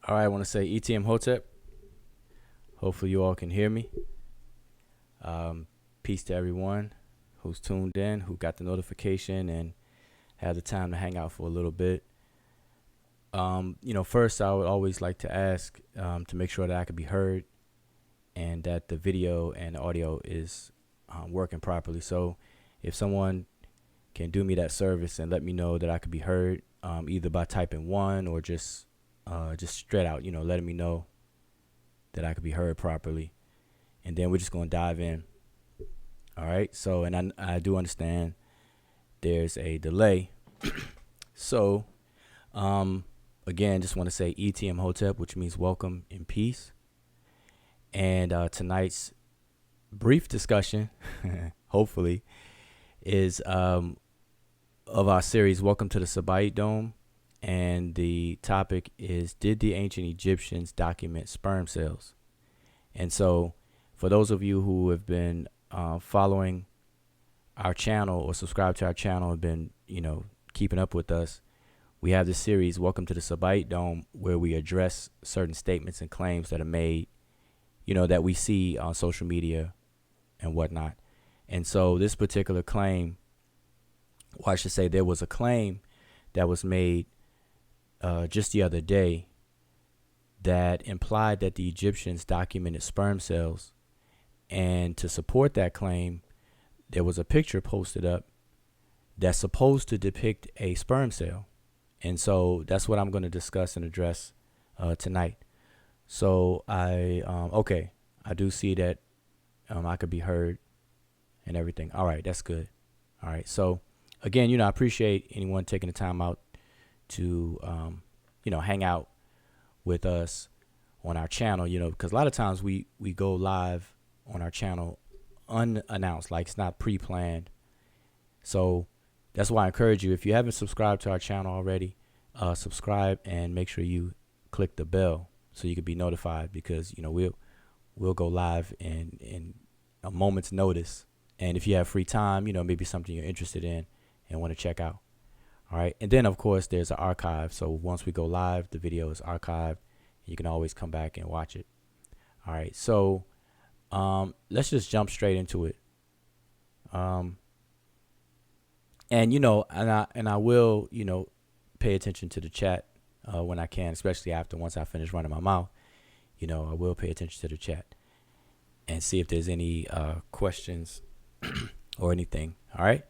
All right, I want to say ETM Hotep. Hopefully you all can hear me. Peace to everyone who's tuned in, who got the notification and had the time to hang out for a little bit. First I would always like to ask to make sure that I could be heard and that the video and the audio is working properly. So if someone can do me that service and let me know that I could be heard, either by typing one or just straight out, letting me know that I could be heard properly. And then we're just going to dive in. All right. So, and I do understand there's a delay. So, again, just want to say ETM Hotep, which means welcome in peace. And tonight's brief discussion, hopefully, is of our series, Welcome to the Sabaytdome. And the topic is, did the ancient Egyptians document sperm cells? And so for those of you who have been following our channel or subscribed to our channel and been, keeping up with us, we have this series, Welcome to the Sabaytdome, where we address certain statements and claims that are made, that we see on social media and whatnot. And so this particular claim, or I should say there was a claim that was made just the other day that implied that the Egyptians documented sperm cells. And to support that claim, there was a picture posted up that's supposed to depict a sperm cell. And so that's what I'm going to discuss and address tonight. So I do see that I could be heard and everything. All right, that's good. All right. So again, I appreciate anyone taking the time out to, hang out with us on our channel, because a lot of times we go live on our channel unannounced, like it's not pre-planned. So that's why I encourage you, if you haven't subscribed to our channel already, subscribe and make sure you click the bell so you can be notified, because, we'll go live in a moment's notice. And if you have free time, maybe something you're interested in and want to check out. All right. And then, of course, there's an archive. So once we go live, the video is archived. You can always come back and watch it. All right. So let's just jump straight into it. And I will, pay attention to the chat when I can, especially once I finish running my mouth. I will pay attention to the chat and see if there's any questions or anything. All right.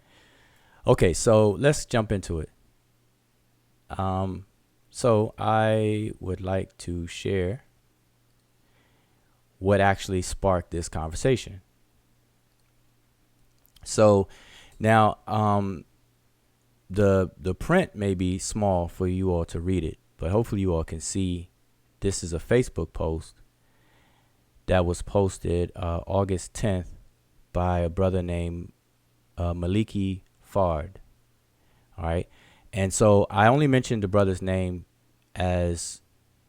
Okay, so let's jump into it. So I would like to share what actually sparked this conversation. So now the print may be small for you all to read it, but hopefully you all can see this is a Facebook post that was posted August 10th by a brother named Maliki Fard. All right. And so I only mentioned the brother's name as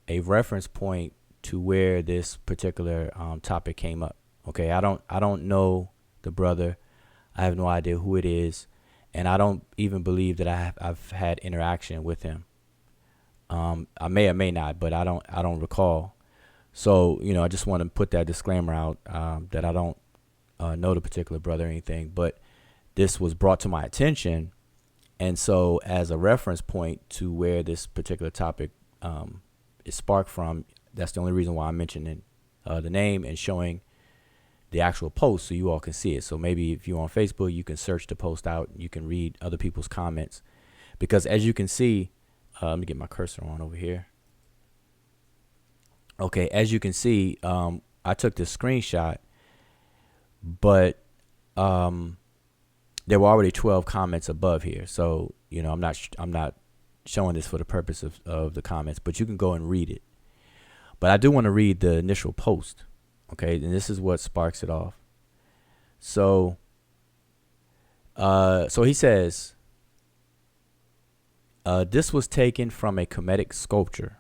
a reference point to where this particular topic came up. Okay. I don't know the brother. I have no idea who it is. And I don't even believe that I've had interaction with him. I may or may not, but I don't recall. So, I just want to put that disclaimer out that I don't know the particular brother or anything, but this was brought to my attention. And so as a reference point to where this particular topic is sparked from, that's the only reason why I'm mentioning the name and showing the actual post so you all can see it. So maybe if you're on Facebook, you can search the post out. You can read other people's comments, because as you can see, let me get my cursor on over here. Okay, as you can see, I took this screenshot, but there were already 12 comments above here. So, I'm not showing this for the purpose of the comments, but you can go and read it. But I do want to read the initial post. Okay, and this is what sparks it off. So he says, this was taken from a Kemetic sculpture.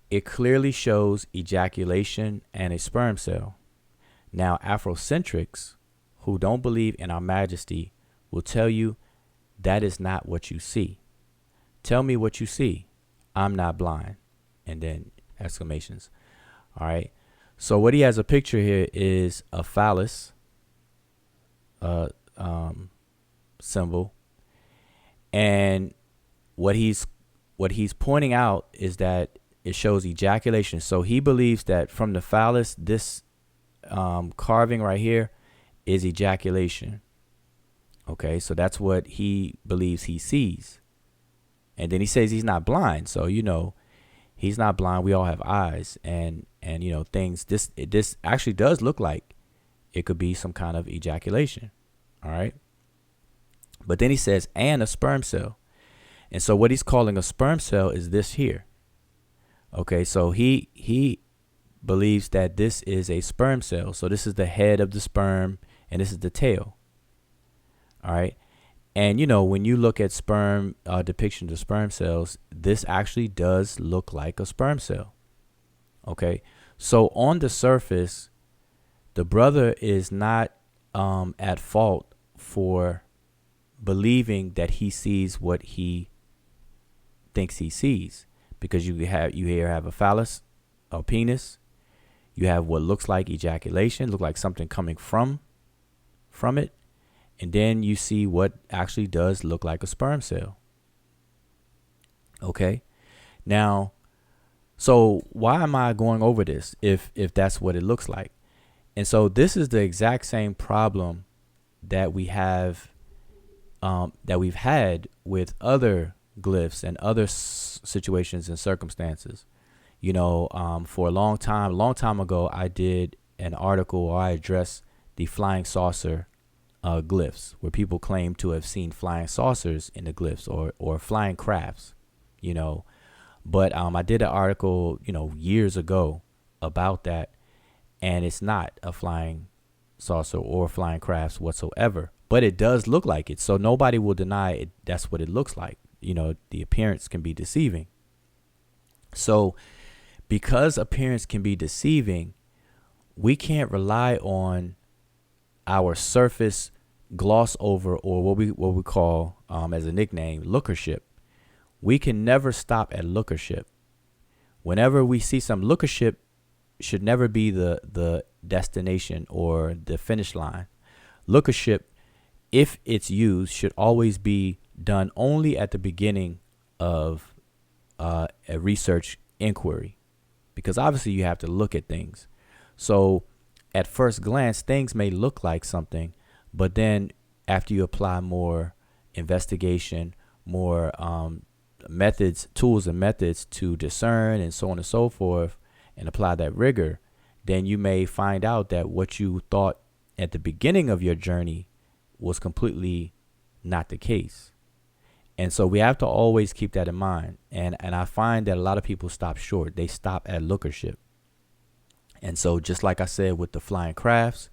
It clearly shows ejaculation and a sperm cell. Now, Afrocentrics who don't believe in our majesty will tell you that is not what you see. Tell me what you see. I'm not blind. And then exclamations. All right. So what he has a picture here is a phallus symbol, and what he's pointing out is that it shows ejaculation. So he believes that from the phallus, this carving right here is ejaculation. Okay, so that's what he believes he sees. And then he says he's not blind. So, he's not blind. We all have eyes, and things. This actually does look like it could be some kind of ejaculation. All right. But then he says, and a sperm cell. And so what he's calling a sperm cell is this here. Okay, so he believes that this is a sperm cell. So this is the head of the sperm, and this is the tail. All right. And, when you look at sperm depictions of sperm cells, this actually does look like a sperm cell. Okay. So on the surface, the brother is not at fault for believing that he sees what he thinks he sees, because you here have a phallus, a penis. You have what looks like ejaculation, look like something coming from it. And then you see what actually does look like a sperm cell. Okay. Now, so why am I going over this if that's what it looks like? And so this is the exact same problem that we have, that we've had with other glyphs and other situations and circumstances. For a long time ago, I did an article where I addressed the flying saucer glyphs, where people claim to have seen flying saucers in the glyphs or flying crafts, But I did an article, years ago about that, and it's not a flying saucer or flying crafts whatsoever, but it does look like it. So nobody will deny it. That's what it looks like. The appearance can be deceiving. So because appearance can be deceiving, we can't rely on our surface gloss over, or what we call as a nickname, lookership. We can never stop at lookership. Whenever we see some, lookership should never be the destination or the finish line. Lookership, if it's used, should always be done only at the beginning of a research inquiry, because obviously you have to look at things. So at first glance, things may look like something, but then after you apply more investigation, more tools and methods to discern, and so on and so forth, and apply that rigor, then you may find out that what you thought at the beginning of your journey was completely not the case. And so we have to always keep that in mind. And I find that a lot of people stop short. They stop at lookership. And so just like I said with the flying crafts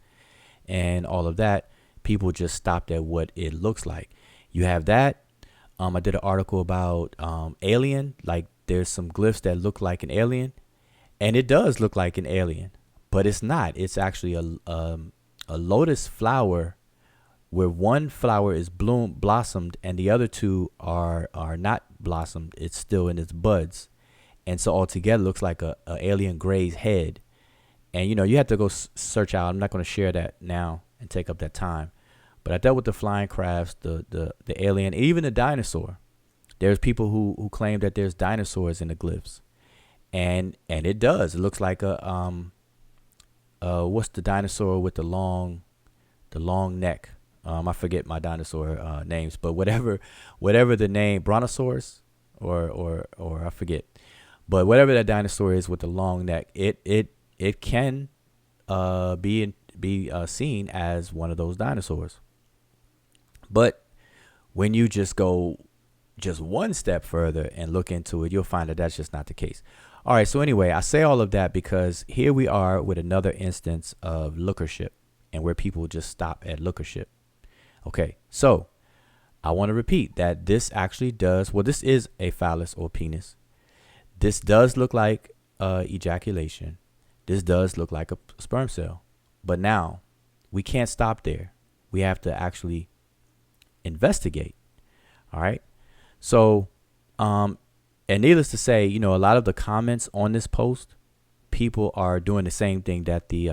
and all of that, people just stopped at what it looks like. You have that. I did an article about alien. Like there's some glyphs that look like an alien, and it does look like an alien, but it's not. It's actually a lotus flower, where one flower is blossomed and the other two are not blossomed. It's still in its buds. And so altogether looks like a alien gray's head. And, you have to go search out. I'm not going to share that now and take up that time. But I dealt with the flying crafts, the alien, even the dinosaur. There's people who claim that there's dinosaurs in the glyphs. And it does. It looks like what's the dinosaur with the long neck? I forget my dinosaur names, but whatever the name, brontosaurus or I forget, but whatever that dinosaur is with the long neck, it can be seen as one of those dinosaurs. But when you just go just one step further and look into it, you'll find that that's just not the case. All right. So anyway, I say all of that because here we are with another instance of lookership, and where people just stop at lookership. Okay, so I want to repeat that this actually does, this is a phallus or penis. This does look like ejaculation. This does look like a sperm cell. But now we can't stop there. We have to actually investigate. All right. So And needless to say, you know, a lot of the comments on this post, people are doing the same thing that the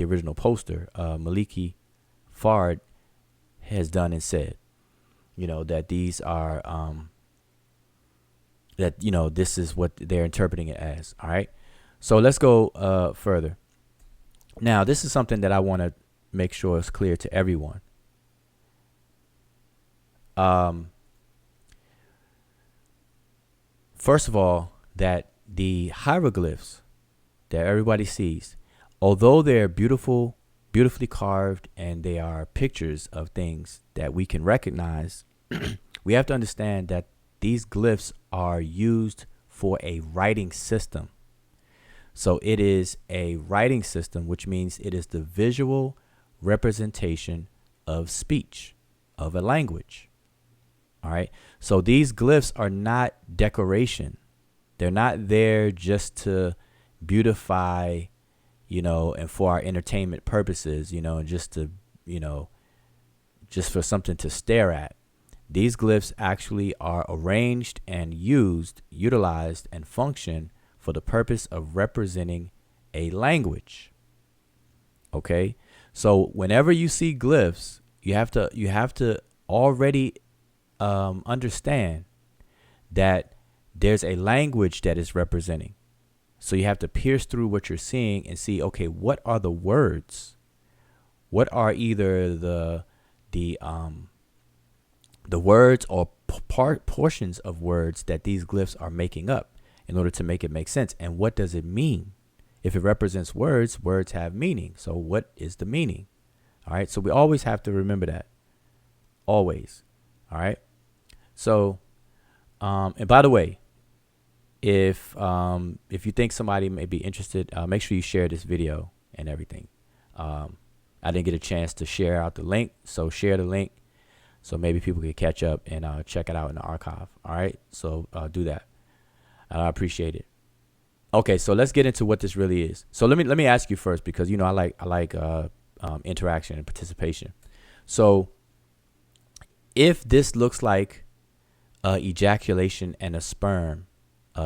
original poster, Maliki Fard, has done and said. You know, that these are that, you know, this is what they're interpreting it as. All right. So let's go further. Now, this is something that I want to make sure is clear to everyone. First of all, that the hieroglyphs that everybody sees, although they're beautiful, beautifully carved, and they are pictures of things that we can recognize, we have to understand that these glyphs are used for a writing system. So it is a writing system, which means it is the visual representation of speech, of a language. All right. So these glyphs are not decoration. They're not there just to beautify, you know, and for our entertainment purposes, you know, and just to, you know, just for something to stare at. These glyphs actually are arranged and utilized and function for the purpose of representing a language. Okay. So whenever you see glyphs, you have to already understand that there's a language that is representing. So you have to pierce through what you're seeing and see, okay, what are the words? What are either the words or portions of words that these glyphs are making up in order to make it make sense? And what does it mean? If it represents words, words have meaning. So what is the meaning? All right. So we always have to remember that. Always. All right. So, and by the way, if you think somebody may be interested, make sure you share this video and everything. I didn't get a chance to share out the link, so share the link so maybe people can catch up and check it out in the archive. All right, so do that. I appreciate it. Okay, so let's get into what this really is. So let me ask you first, because you know I like interaction and participation. So if this looks like ejaculation and a sperm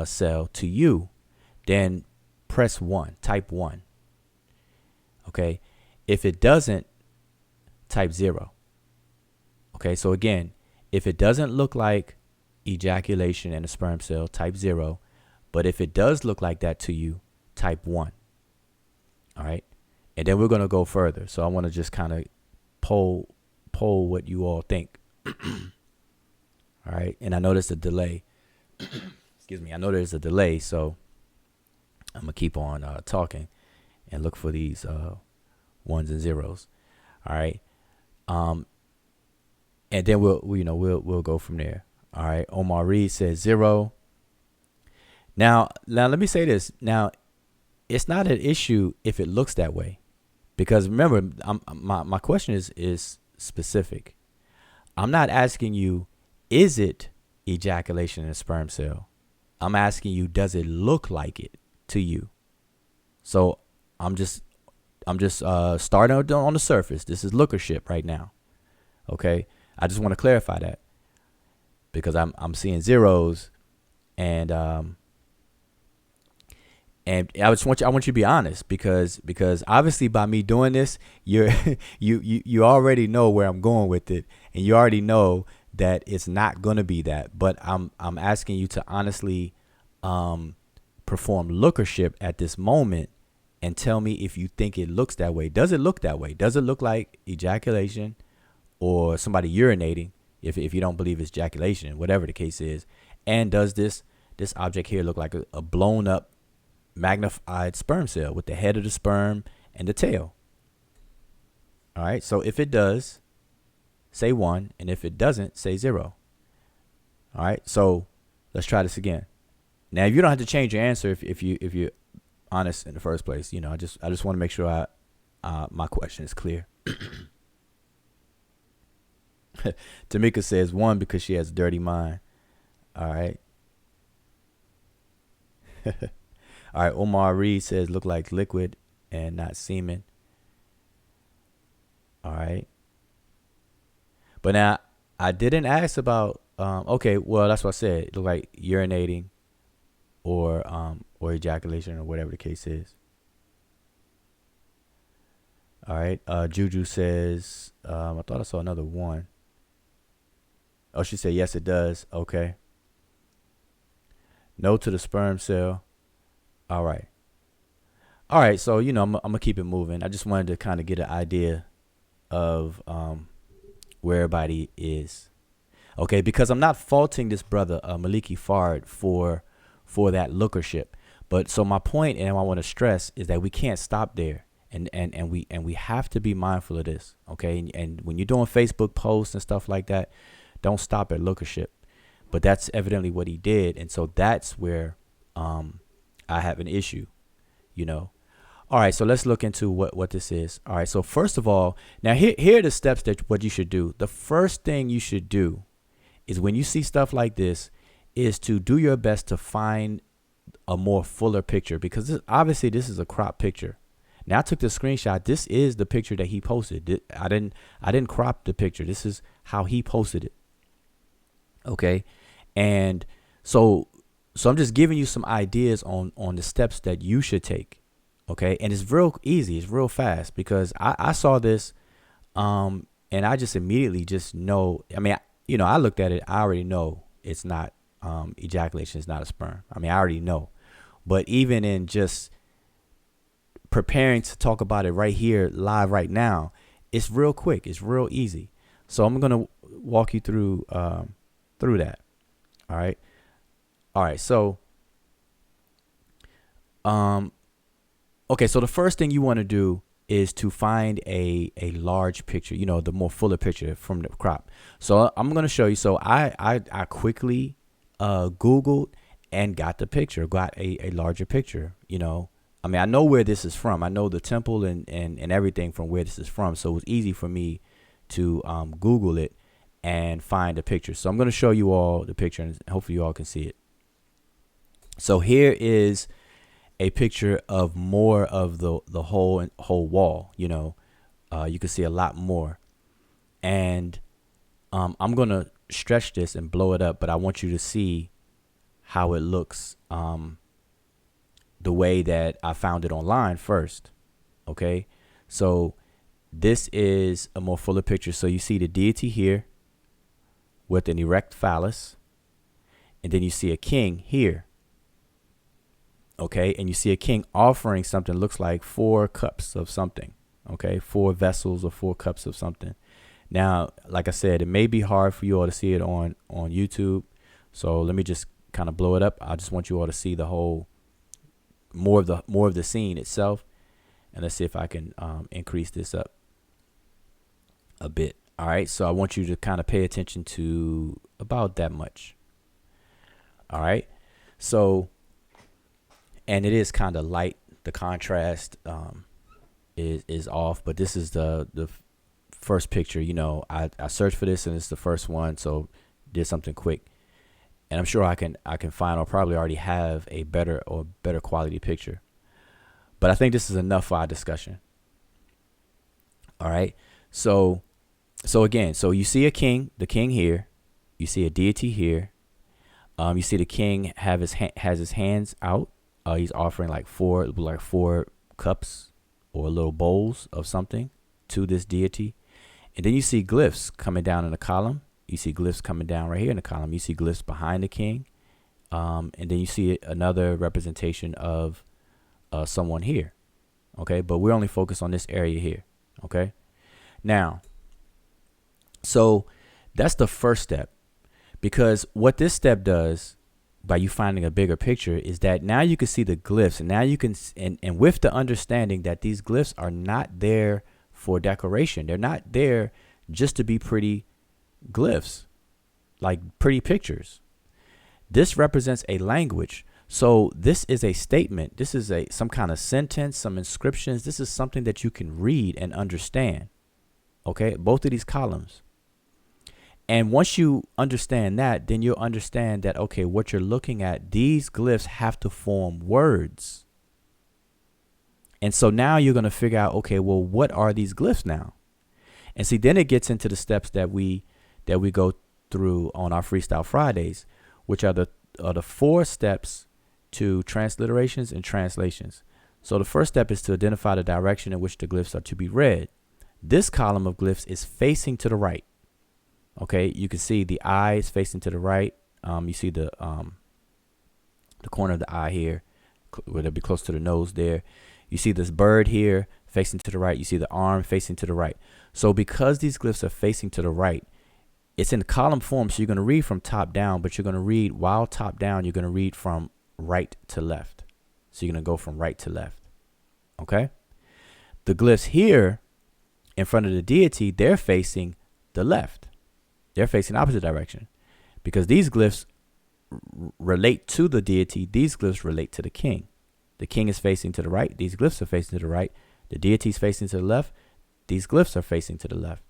cell to you, then press 1, type 1. Okay. If it doesn't, type 0. Okay. So again, if it doesn't look like ejaculation and a sperm cell, type 0. But if it does look like that to you, type 1. All right. And then we're going to go further. So I want to just kind of poll what you all think. All right. And I know there's a delay. Excuse me. I know there's a delay. So I'm going to keep on talking and look for these ones and zeros. All right. And then we'll go from there. All right. Omar Reed says 0. Now let me say this. Now, it's not an issue if it looks that way, because remember, my question is specific. I'm not asking you, is it ejaculation in a sperm cell? I'm asking you, does it look like it to you? So I'm just starting on the surface. This is lookership right now. Okay. I just want to clarify that, because I'm seeing zeros, and I want you to be honest, because obviously by me doing this, you already know where I'm going with it, and you already know that it's not going to be that. But I'm asking you to honestly perform lookership at this moment and tell me if you think it looks that way. Does it look that way? Does it look like ejaculation or somebody urinating, if you don't believe it's ejaculation, whatever the case is? And does this object here look like a blown up magnified sperm cell with the head of the sperm and the tail? All right. So if it does, say 1, and if it doesn't, say 0. All right. So let's try this again. Now, you don't have to change your answer if you're honest in the first place. You know, I just want to make sure my question is clear. Tamika says 1 because she has a dirty mind. All right. All right. Omar Reed says look like liquid and not semen. All right. But now, I didn't ask about Okay, well that's what I said. It looked like urinating or ejaculation or whatever the case is. All right. Juju says, I thought I saw another one. Oh, she said yes, it does. Okay. No to the sperm cell. All right. All right. So I'm gonna keep it moving. I just wanted to kind of get an idea of where everybody is. Okay, because I'm not faulting this brother Maliki Fard for that lookership. But so my point, and I want to stress, is that we can't stop there, and we have to be mindful of this. Okay, and when you're doing Facebook posts and stuff like that, don't stop at lookership. But that's evidently what he did, and so that's where I have an issue. All right, so let's look into what this is. All right, so first of all, now here are the steps that what you should do. The first thing you should do is when you see stuff like this is to do your best to find a more fuller picture, because obviously this is a crop picture. Now I took the screenshot. This is the picture that he posted. I didn't crop the picture. This is how he posted it. Okay. And so I'm just giving you some ideas on the steps that you should take. Okay. And it's real easy. It's real fast, because I saw this and I just immediately just know. I mean, I looked at it. I already know it's not ejaculation. It's not a sperm. I mean, I already know. But even in just preparing to talk about it right here live right now, it's real quick. It's real easy. So I'm going to walk you through that. All right. All right. So, okay. So the first thing you want to do is to find a large picture, the more fuller picture from the crop. So I'm going to show you. So I quickly Googled and got the picture, got a larger picture. I mean, I know where this is from. I know the temple and everything from where this is from. So it was easy for me to Google it and find a picture. So I'm going to show you all the picture, and hopefully you all can see it. So here is a picture of more of the whole wall. You can see a lot more. And I'm going to stretch this and blow it up, but I want you to see how it looks the way that I found it online first. Okay, so this is a more fuller picture. So you see the deity here with an erect phallus, and then you see a king here. Okay, and you see a king offering something, looks like 4 cups of something. Okay, 4 vessels or 4 cups of something. Now, like I said, it may be hard for you all to see it on YouTube. So let me just kind of blow it up. I just want you all to see the whole, more of the scene itself. And let's see if I can increase this up a bit. All right. So I want you to kind of pay attention to about that much. All right. So, and it is kind of light. The contrast is off, but this is the first picture. I searched for this and it's the first one. So did something quick. And I'm sure I can find, or probably already have, a better quality picture. But I think this is enough for our discussion. All right. So again, so you see the king here. You see a deity here. You see the king has his hands out. He's offering like four cups or little bowls of something to this deity. And then you see glyphs coming down in the column. You see glyphs coming down right here in the column. You see glyphs behind the king. And then you see another representation of someone here. Okay, but we're only focused on this area here. Okay, now, so that's the first step, because what this step does by you finding a bigger picture is that now you can see the glyphs, and now you can, and with the understanding that these glyphs are not there for decoration. They're not there just to be pretty glyphs, like pretty pictures. This represents a language. So this is a statement. This is some kind of sentence, some inscriptions. This is something that you can read and understand. Okay, both of these columns. And once you understand that, then you'll understand that, okay, what you're looking at, these glyphs have to form words. And so now you're going to figure out, okay, well, what are these glyphs now? And see, then it gets into the steps that we go through on our Freestyle Fridays, which are the 4 steps to transliterations and translations. So the first step is to identify the direction in which the glyphs are to be read. This column of glyphs is facing to the right. Okay, you can see the eye is facing to the right. You see the corner of the eye here, where it'll be close to the nose there. You see this bird here facing to the right. You see the arm facing to the right. So because these glyphs are facing to the right, it's in column form. So you're going to read from top down, but you're going to read while top down, you're going to read from right to left. So you're going to go from right to left. Okay. The glyphs here in front of the deity, they're facing the left. They're facing the opposite direction, because these glyphs relate to the deity. These glyphs relate to the king. The king is facing to the right. These glyphs are facing to the right. The deity is facing to the left. These glyphs are facing to the left.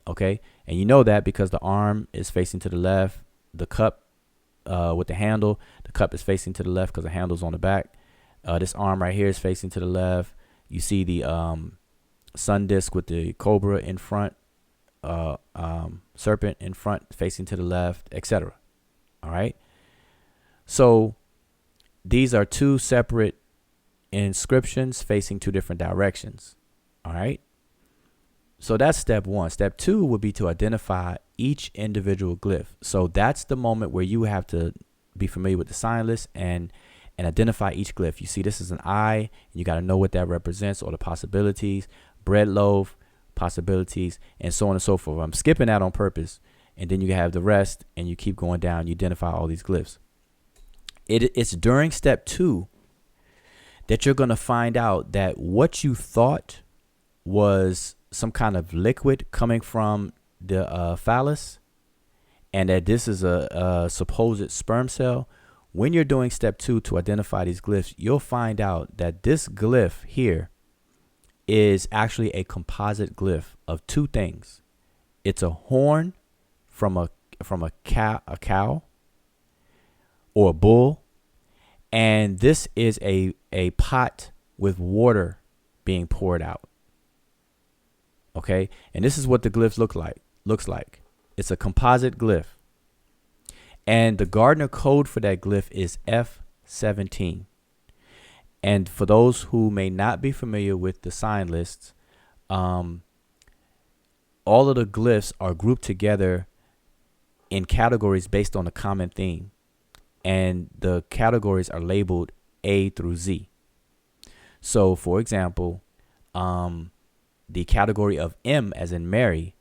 Okay. And you know that because the arm is facing to the left. The cup with the handle, the cup is facing to the left because the handle's on the back. This arm right here is facing to the left. You see the sun disk with the cobra in front, serpent in front facing to the left, etc. All right. So these are 2 separate inscriptions facing 2 different directions. All right. So that's step 1. Step 2 would be to identify each individual glyph. So that's the moment where you have to be familiar with the sign list and identify each glyph. You see, this is an eye, and you got to know what that represents, or the possibilities, bread loaf, possibilities, and so on and so forth. I'm skipping that on purpose. And then you have the rest, and you keep going down. You identify all these glyphs. It's during step 2 that you're going to find out that what you thought was some kind of liquid coming from the phallus, and that this is a supposed sperm cell. When you're doing step 2 to identify these glyphs, you'll find out that this glyph here is actually a composite glyph of 2 things. It's a horn from a cow or a bull, and this is a pot with water being poured out. Okay, and this is what the glyph looks like. It's a composite glyph, and the Gardner code for that glyph is F17. And for those who may not be familiar with the sign lists, all of the glyphs are grouped together in categories based on a common theme, and the categories are labeled A through Z. So, for example, the category of M, as in Mary,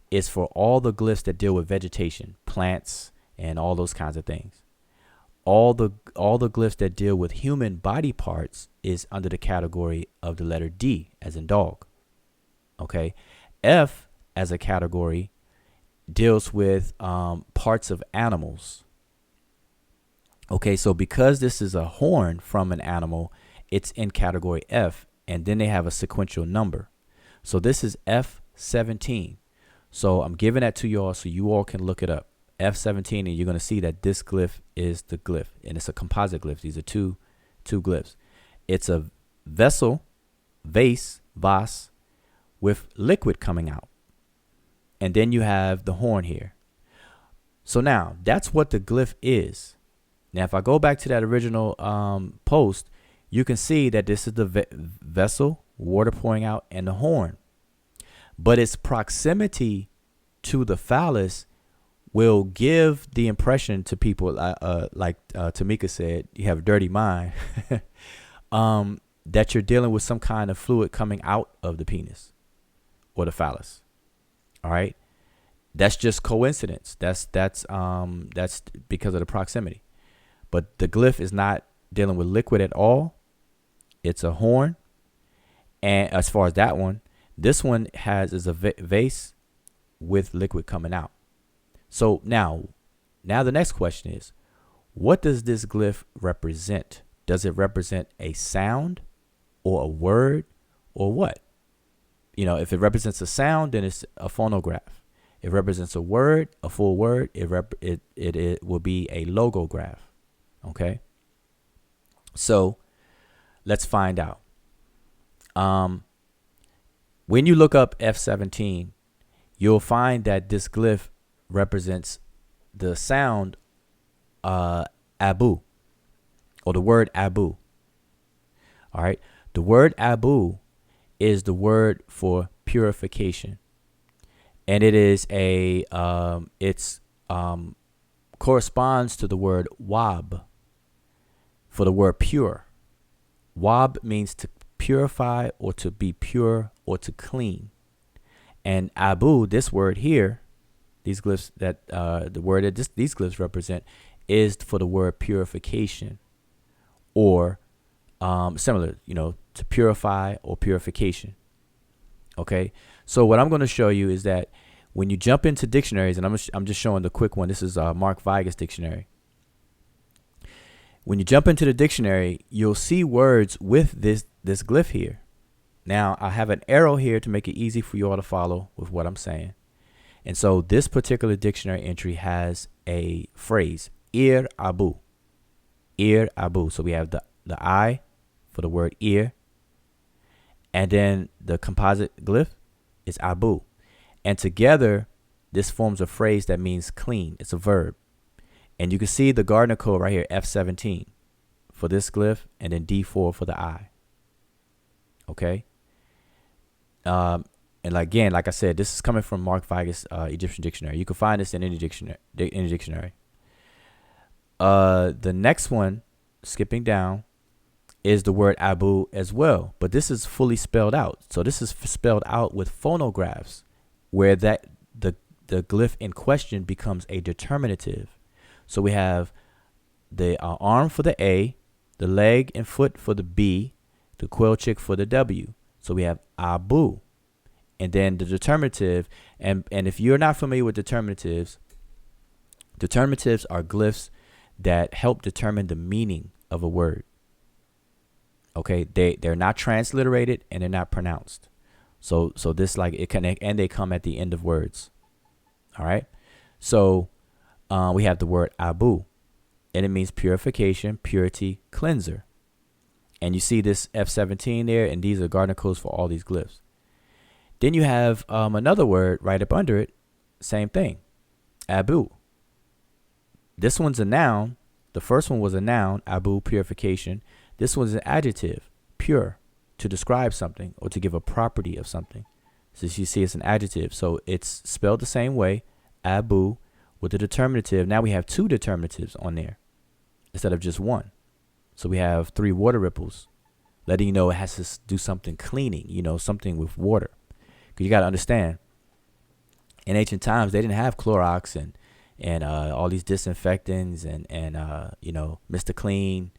is for all the glyphs that deal with vegetation, plants, and all those kinds of things. All the glyphs that deal with human body parts is under the category of the letter D, as in dog. Okay. F, as a category, deals with parts of animals. Okay, so because this is a horn from an animal, it's in category F, and then they have a sequential number. So this is F17. So I'm giving that to you all so you all can look it up. F17, and you're going to see that this glyph is the glyph, and it's a composite glyph. These are two glyphs. It's a vase, with liquid coming out. And then you have the horn here. So now that's what the glyph is. Now, if I go back to that original post, you can see that this is the vessel, water pouring out, and the horn. But its proximity to the phallus will give the impression to people, like Tamika said, you have a dirty mind, that you're dealing with some kind of fluid coming out of the penis or the phallus. All right. That's just coincidence. That's because of the proximity. But the glyph is not dealing with liquid at all. It's a horn. And as far as that one, this one is a vase with liquid coming out. So now the next question is, what does this glyph represent? Does it represent a sound or a word or what? You know, if it represents a sound, then it's a phonograph. If it represents a word, a full word, it will be a logograph. Okay. So let's find out. When you look up F17, you'll find that this glyph represents the sound abu, or the word abu. All right, the word abu is the word for purification, and it is a corresponds to the word wab for the word pure. Wab means to purify or to be pure or to clean. And abu, this word here, these glyphs that the word that these glyphs represent is for the word purification, or similar, to purify or purification. Okay, so what I'm going to show you is that when you jump into dictionaries, and I'm just showing the quick one. This is Mark Vigus dictionary. When you jump into the dictionary, you'll see words with this glyph here. Now, I have an arrow here to make it easy for you all to follow with what I'm saying. And so this particular dictionary entry has a phrase, ear abu. Ear abu. So we have the I for the word ear. And then the composite glyph is abu. And together, this forms a phrase that means clean. It's a verb. And you can see the Gardner code right here, F17 for this glyph, and then D4 for the I. Okay. And again, like I said, this is coming from Mark Vigus Egyptian dictionary. You can find this in any dictionary. The next one, skipping down, is the word abu as well, but this is fully spelled out. So this is spelled out with phonographs, where the glyph in question becomes a determinative. So we have the arm for the A, the leg and foot for the B, the quail chick for the W. So we have abu. And then the determinative, and if you're not familiar with determinatives are glyphs that help determine the meaning of a word. Okay, they're not transliterated and they're not pronounced. So this, like, it connect, and they come at the end of words. All right. So we have the word abu, and it means purification, purity, cleanser. And you see this F17 there, and these are Gardner codes for all these glyphs. Then you have another word right up under it, same thing, abu. This one's a noun. The first one was a noun, abu, purification. This one's an adjective, pure, to describe something or to give a property of something. So you see it's an adjective. So it's spelled the same way, abu, with the determinative. Now we have two determinatives on there instead of just one. So we have 3 water ripples, letting you know it has to do something cleaning, something with water. Because you got to understand, in ancient times, they didn't have Clorox and all these disinfectants and Mr. Clean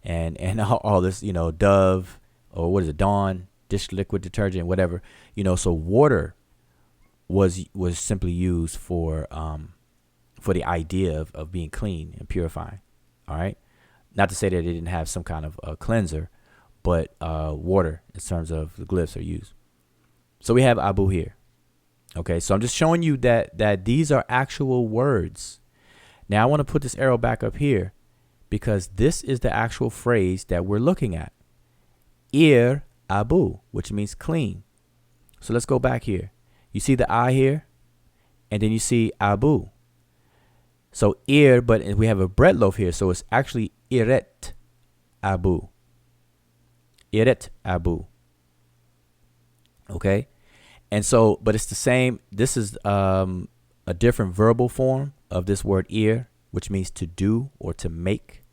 and all this, Dove, or what is it, Dawn, dish liquid detergent, whatever, so water was simply used for the idea of being clean and purifying. All right. Not to say that they didn't have some kind of cleanser, but water in terms of the glyphs are used. So we have abu here. Okay, so I'm just showing you that these are actual words. Now I want to put this arrow back up here because this is the actual phrase that we're looking at. Ir abu, which means clean. So let's go back here. You see the I here, and then you see abu. So ir, but we have a bread loaf here, so it's actually iret abu. Iret abu. Okay. And so, but it's the same. This is a different verbal form of this word ir, which means to do or to make.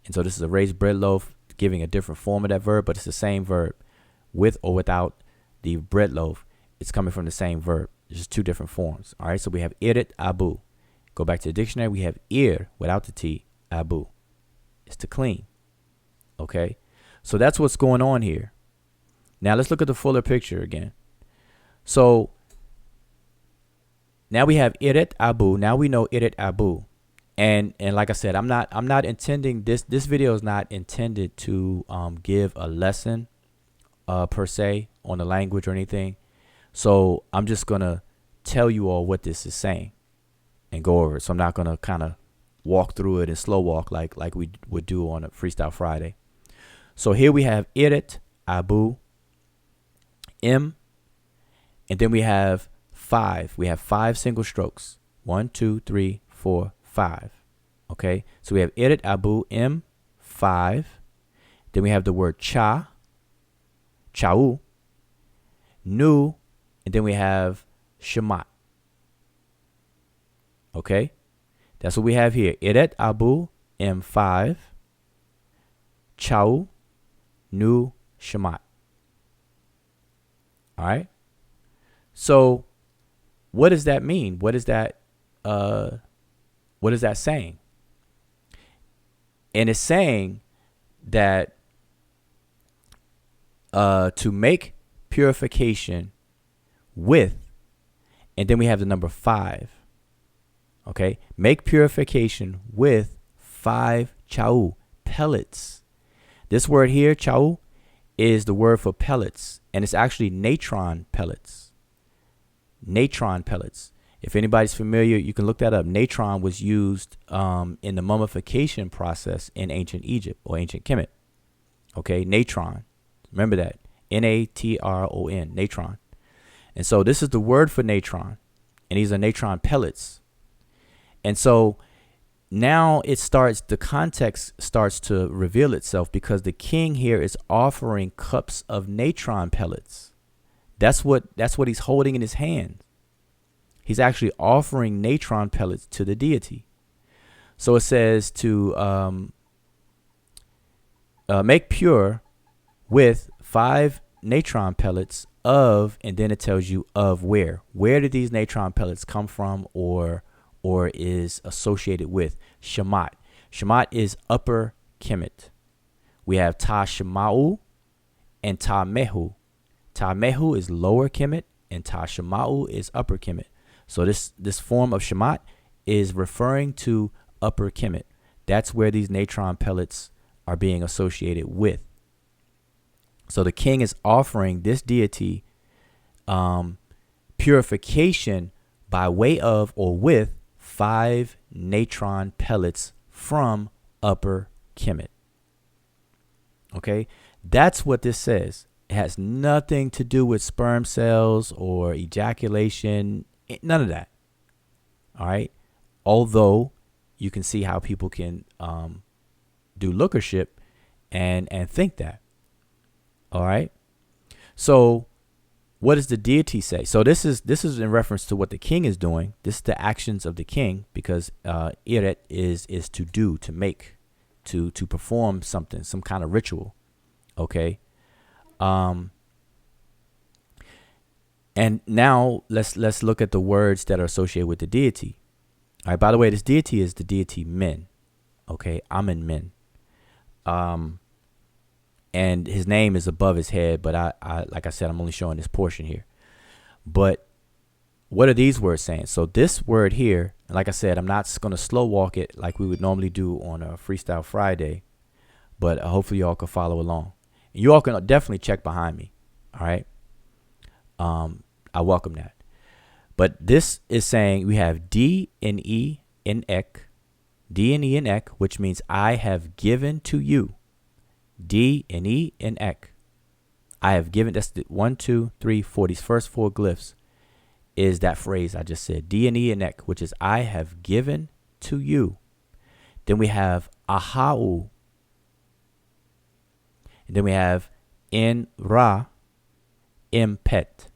And so this is a raised bread loaf, giving a different form of that verb, but it's the same verb with or without the bread loaf. It's coming from the same verb. It's just 2 different forms. All right. So we have iret abu. Go back to the dictionary. We have ir without the T, abu. It's to clean. Okay. So that's what's going on here. Now let's look at the fuller picture again. So now we have iret abu. Now we know iret abu. And like I said, I'm not intending this video is not intended to give a lesson per se on the language or anything. So I'm just gonna tell you all what this is saying and go over it. So I'm not gonna kind of walk through it and slow walk like we would do on a Freestyle Friday. So here we have iret abu, M, and then we have 5. We have 5 single strokes. 1, 2, 3, 4, 5. Okay, so we have Irit Abu M 5. Then we have the word Cha, Chau, Nu, and then we have Shemat. Okay, that's what we have here. Iret Abu M5, Chau, Nu, Shemat. All right. So what does that mean? What is that saying? And it's saying that to make purification with, and then we have the number 5. Okay, make purification with 5 chau, pellets. This word here, chau, is the word for pellets, and it's actually natron pellets. Natron pellets. If anybody's familiar, you can look that up. Natron was used in the mummification process in ancient Egypt or ancient Kemet. Okay, natron. Remember that. Natron, natron. And so this is the word for natron, and these are natron pellets. And so now the context starts to reveal itself, because the king here is offering cups of natron pellets. That's what he's holding in his hand. He's actually offering natron pellets to the deity. So it says to make pure with 5 natron pellets of, and then it tells you of where. Where did these natron pellets come from or is associated with? Shemat. Shemat is upper Kemet. We have Ta Shema'u and Ta Mehu. Ta Mehu is lower Kemet, and Ta Shema'u is upper Kemet. So this form of Shemat is referring to upper Kemet. That's where these natron pellets are being associated with. So the king is offering this deity purification by way of or with 5 natron pellets from upper Kemet. Okay, that's what this says. It has nothing to do with sperm cells or ejaculation, none of that. All right, although you can see how people can do lookership and think that. All right, so what does the deity say? So this is in reference to what the king is doing. This is the actions of the king, because Iret is to do, to make, to perform something, some kind of ritual. Okay. And now let's look at the words that are associated with the deity. All right. By the way, this deity is the deity Min. Okay, Amen Min. And his name is above his head, but I like I said, I'm only showing this portion here. But what are these words saying? So this word here, like I said, I'm not going to slow walk it like we would normally do on a Freestyle Friday, but hopefully y'all can follow along. And you all can definitely check behind me. All right. I welcome that. But this is saying we have D and E in ek, D and E in ek, which means I have given to you. D and E and ek. I have given. That's the 1, 2, 3, 4. These first 4 glyphs is that phrase I just said. D and E and ek, which is I have given to you. Then we have ahau. And then we have in ra impet.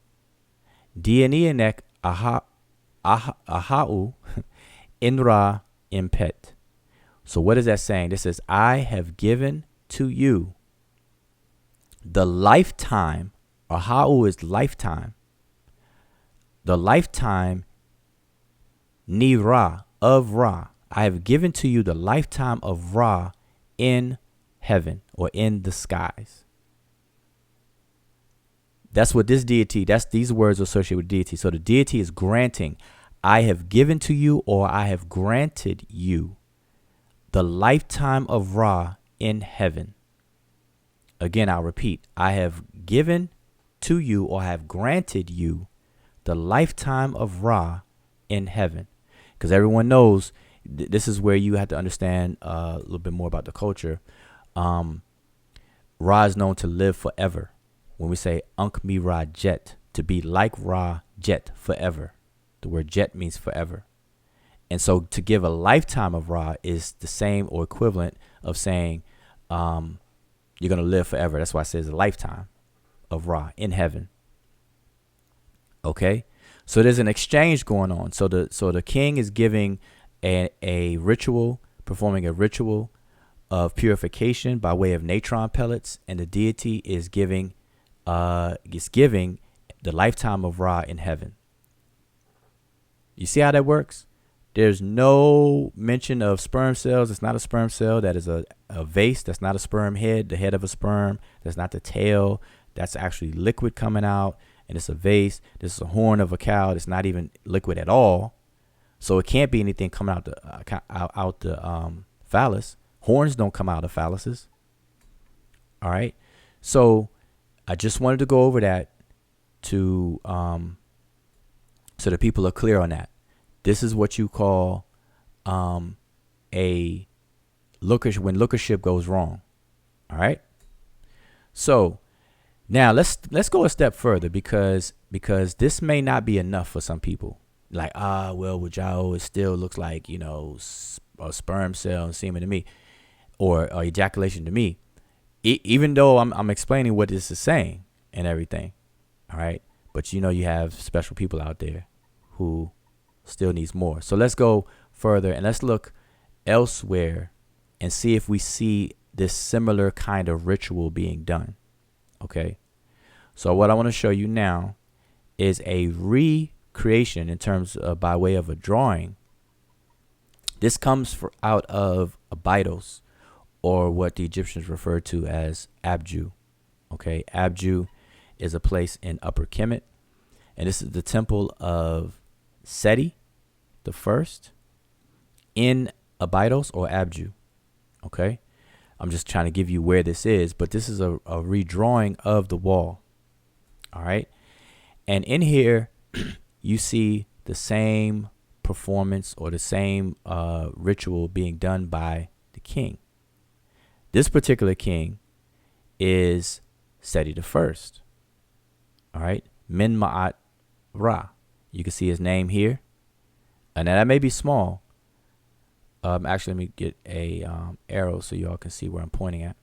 D and E and ek ahau in ra impet. So what is that saying? This says I have given to you the lifetime. Ahau is lifetime. The lifetime ni Ra, of Ra. I have given to you the lifetime of Ra in heaven or in the skies. That's what this deity, these words are associated with deity. So the deity is granting, I have given to you, or I have granted you the lifetime of Ra in heaven. Again, I'll repeat, I have given to you, or I have granted you the lifetime of Ra in heaven. Because everyone knows this is where you have to understand a little bit more about the culture. Ra is known to live forever. When we say Ankh Mi Ra Jet, to be like Ra Jet forever. The word jet means forever. And so to give a lifetime of Ra is the same or equivalent of saying you're going to live forever. That's why it says a lifetime of Ra in heaven. Okay, so there's an exchange going on. So the king is giving a ritual, performing a ritual of purification by way of natron pellets, and the deity is giving the lifetime of Ra in heaven. You see how that works? There's no mention of sperm cells. It's not a sperm cell. That is a vase. That's not a sperm head, the head of a sperm. That's not the tail. That's actually liquid coming out, and it's a vase. This is a horn of a cow. It's not even liquid at all. So it can't be anything coming out the phallus. Horns don't come out of phalluses. All right. So I just wanted to go over that to so that people are clear on that. This is what you call a lookership, when lookership goes wrong. All right. So now let's go a step further, because this may not be enough for some people. Like, well, with Jao, it still looks like, you know, a sperm cell and semen to me, or ejaculation to me, even though I'm explaining what this is saying and everything. All right. But, you know, you have special people out there who still needs more. So let's go further and let's look elsewhere and see if we see this similar kind of ritual being done. Okay. So what I want to show you now is a recreation in terms of by way of a drawing. This comes out of Abydos, or what the Egyptians referred to as Abju. Okay. Abju is a place in Upper Kemet, and this is the temple of Seti the first in Abydos or Abju. Okay. I'm just trying to give you where this is, but this is a redrawing of the wall. All right. And in here, you see the same performance or the same ritual being done by the king. This particular king is Seti the first. All right. Menma'at-Ra. You can see his name here. And that may be small. Actually, let me get a arrow so y'all can see where I'm pointing at.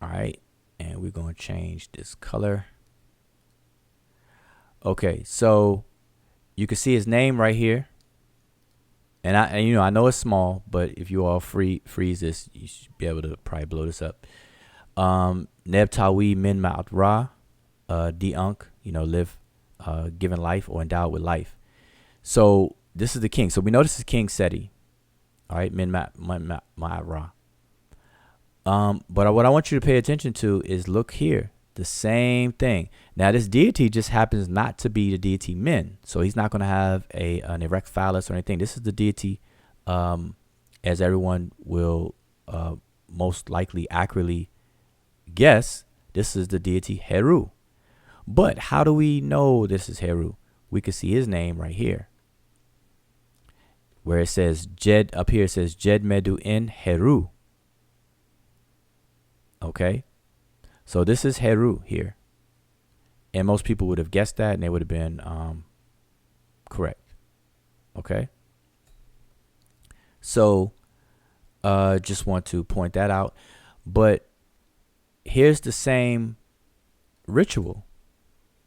All right. And we're going to change this color. Okay. So you can see his name right here. And I know it's small, but if you all freeze this, you should be able to probably blow this up. Nebtawi Menma'at-Ra, Diunk, live, given life or endowed with life. So this is the king. So we know this is King Seti. All right, Menma'at-Ra. But what I want you to pay attention to is look here, the same thing. Now this deity just happens not to be the deity Men, so he's not going to have an erect phallus or anything. This is the deity, as everyone will most likely accurately guess, this is the deity Heru. But how do we know this is Heru? We can see his name right here, where it says Jed. Up here it says Jed mdw-ntr. Okay, so this is Heru here, and most people would have guessed that, and they would have been correct. Okay, so just want to point that out. But here's the same ritual,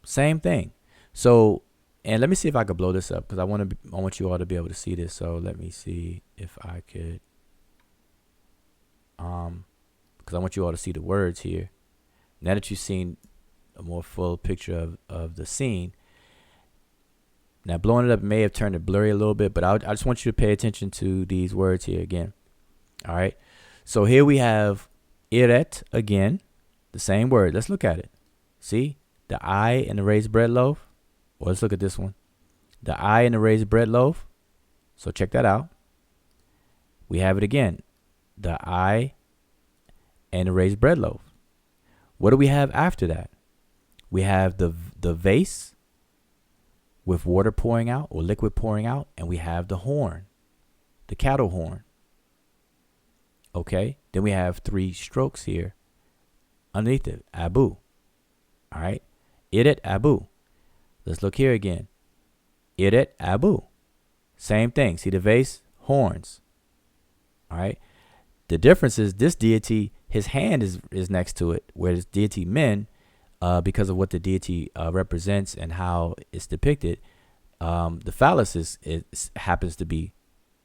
same thing. So, and let me see if I could blow this up, because I want you all to be able to see this. So let me see if I could, because I want you all to see the words here. Now that you've seen a more full picture of the scene, now blowing it up may have turned it blurry a little bit, but I just want you to pay attention to these words here again. All right. So here we have Iret again, the same word. Let's look at it. See the I and the raised bread loaf? Well, let's look at this one. The I and the raised bread loaf. So check that out. We have it again. The I and the raised bread loaf. What do we have after that? We have the vase with water pouring out or liquid pouring out, and we have the horn, the cattle horn. Okay, then we have 3 strokes here underneath it, Abu. All right, Iret Abu. Let's look here again. Iret Abu. Same thing. See the vase? Horns. All right. The difference is this deity, his hand is next to it, whereas deity Men, because of what the deity represents and how it's depicted, the phallus happens to be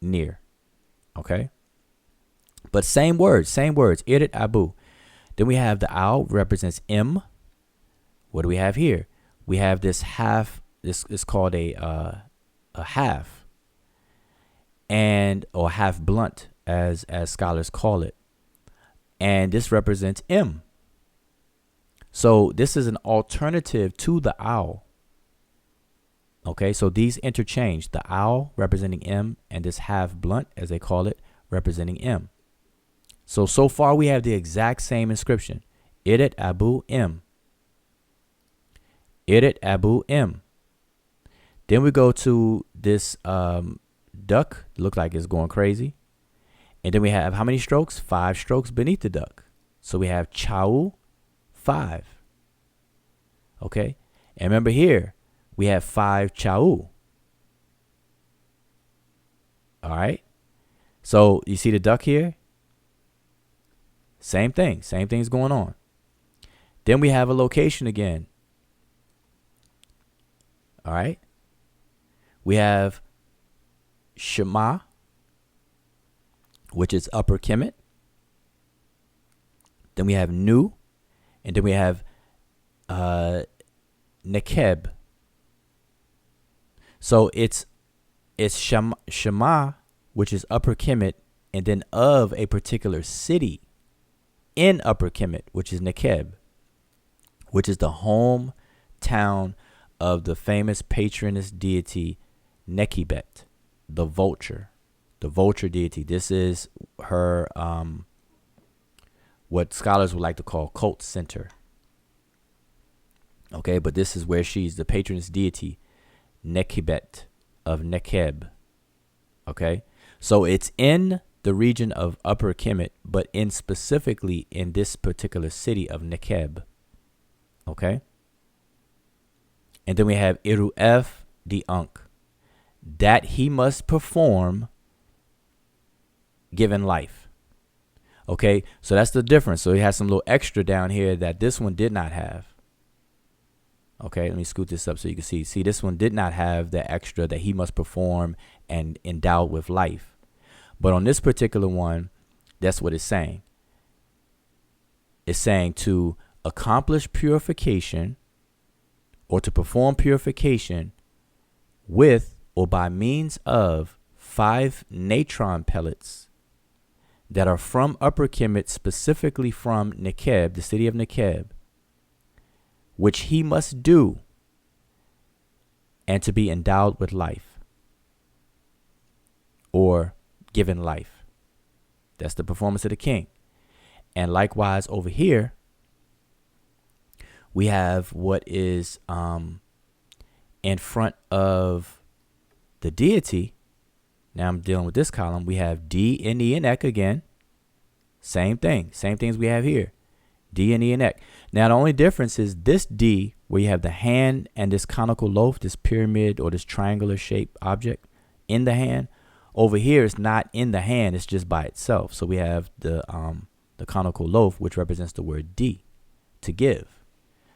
near. Okay. But same words. Irit Abu. Then we have the owl represents M. What do we have here? We have this half. This is called a half, or half blunt, as scholars call it. And this represents M. So this is an alternative to the owl. Okay, so these interchange. The owl representing M and this half blunt, as they call it, representing M. So far we have the exact same inscription. Irit Abu M. Irit Abu M. Then we go to this duck. Look like it's going crazy. And then we have how many strokes? 5 strokes beneath the duck. So we have Chau 5. Okay. And remember here, we have 5 Chau. All right. So you see the duck here? Same thing. Same thing's going on. Then we have a location again. All right. We have Shema, which is Upper Kemet. Then we have Nu, and then we have Nekeb. So it's Shema, which is Upper Kemet, and then of a particular city in Upper Kemet, which is Nekeb, which is the hometown of the famous patroness deity Nekibet, the vulture deity. This is her, what scholars would like to call cult center. Okay, but this is where she's the patroness deity, Nekibet of Nekeb. Okay, so it's in the region of Upper Kemet, but specifically in this particular city of Nekeb. Okay, and then we have Iru'ef the Unk, that he must perform given life. Okay, so that's the difference. So he has some little extra down here that this one did not have. Okay, let me scoot this up so you can see. See, this one did not have the extra that he must perform and endowed with life. But on this particular one, that's what it's saying. It's saying to accomplish purification or to perform purification with or by means of 5 natron pellets that are from Upper Kemet, specifically from Nekeb, the city of Nekeb, which he must do, and to be endowed with life or given life. That's the performance of the king. And likewise over here, we have what is in front of the deity. Now I'm dealing with this column. We have D, N, E, and Ek again. Same thing. Same things we have here. D, N, E, and Ek. Now the only difference is this D, where you have the hand and this conical loaf, this pyramid or this triangular shaped object in the hand. Over here, it's not in the hand. It's just by itself. So we have the conical loaf, which represents the word D, to give.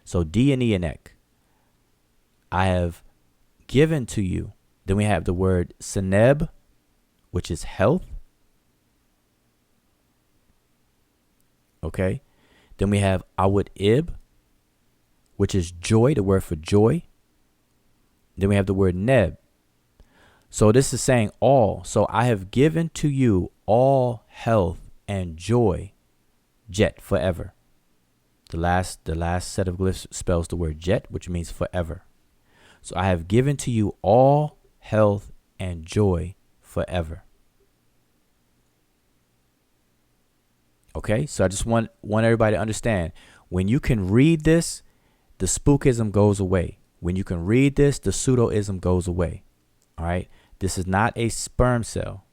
So D, N, E, and Ek. I have given to you. Then we have the word Seneb, which is health. Okay. Then we have Awud Ib, which is joy, the word for joy. Then we have the word Neb. So this is saying all. So I have given to you all health and joy, Jet, forever. The last set of glyphs spells the word Jet, which means forever. So I have given to you all health and joy forever. Okay, so I just want everybody to understand, when you can read this, the spookism goes away. When you can read this, the pseudoism goes away. All right, this is not a sperm cell.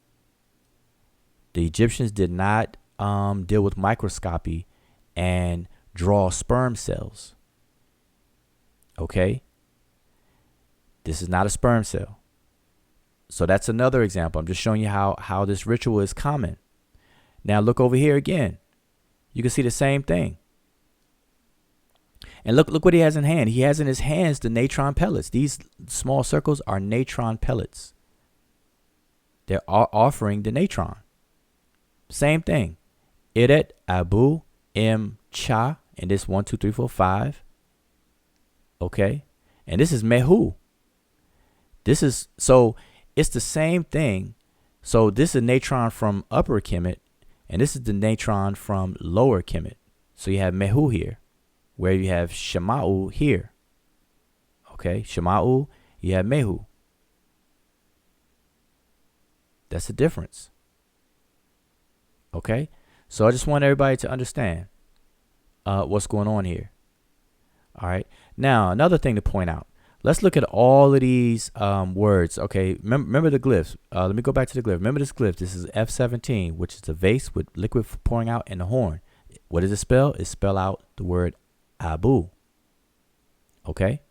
The Egyptians did not deal with microscopy and draw sperm cells. Okay, This is not a sperm cell. So that's another example. I'm just showing you how this ritual is common. Now look over here again. You can see the same thing. And look what he has in hand. He has in his hands the natron pellets. These small circles are natron pellets. They're offering the natron. Same thing. Iret abu im cha. And this 1, 2, 3, 4, 5. Okay. And this is mehu. This is, so it's the same thing. So this is a natron from upper Kemet, and this is the natron from lower Kemet. So you have mehu here, where you have Shema'u here. Okay, Shema'u, you have mehu. That's the difference. Okay, so I just want everybody to understand what's going on here. All right, now another thing to point out. Let's look at all of these words. Okay, remember the glyphs. Let me go back to the glyph. Remember this glyph. This is F17, which is the vase with liquid pouring out and the horn. What does it spell? It spell out the word Abu. Okay?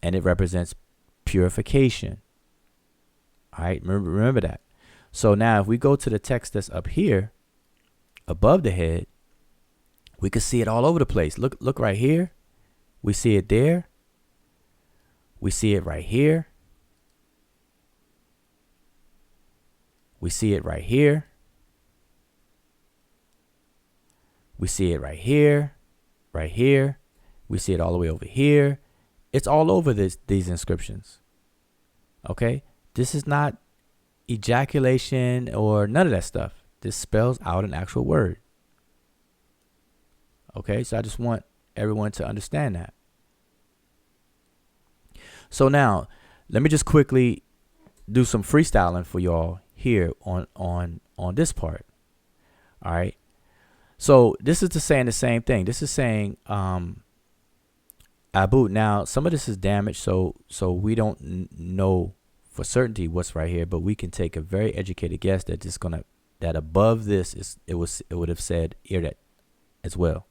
And it represents purification. All right, remember that. So now if we go to the text that's up here, above the head, we can see it all over the place. Look right here. We see it there. We see it right here. We see it right here. We see it right here, right here. We see it all the way over here. It's all over these inscriptions. Okay? This is not ejaculation or none of that stuff. This spells out an actual word. Okay? So I just want everyone to understand that. So now, let me just quickly do some freestyling for y'all here on this part. All right. So this is saying the same thing. This is saying Abu. Now, some of this is damaged, so we don't know for certainty what's right here, but we can take a very educated guess that that above this it would have said Iret as well.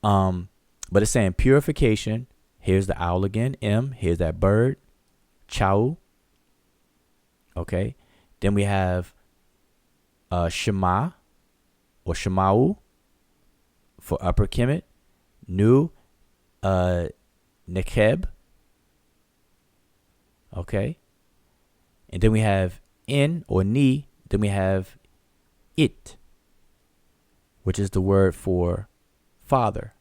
But it's saying purification. Here's the owl again, M. Here's that bird, Chau. Okay. Then we have Shema or Shema'u for upper Kemet. Nu, Nekeb. Okay. And then we have In or Ni. Then we have It, which is the word for father.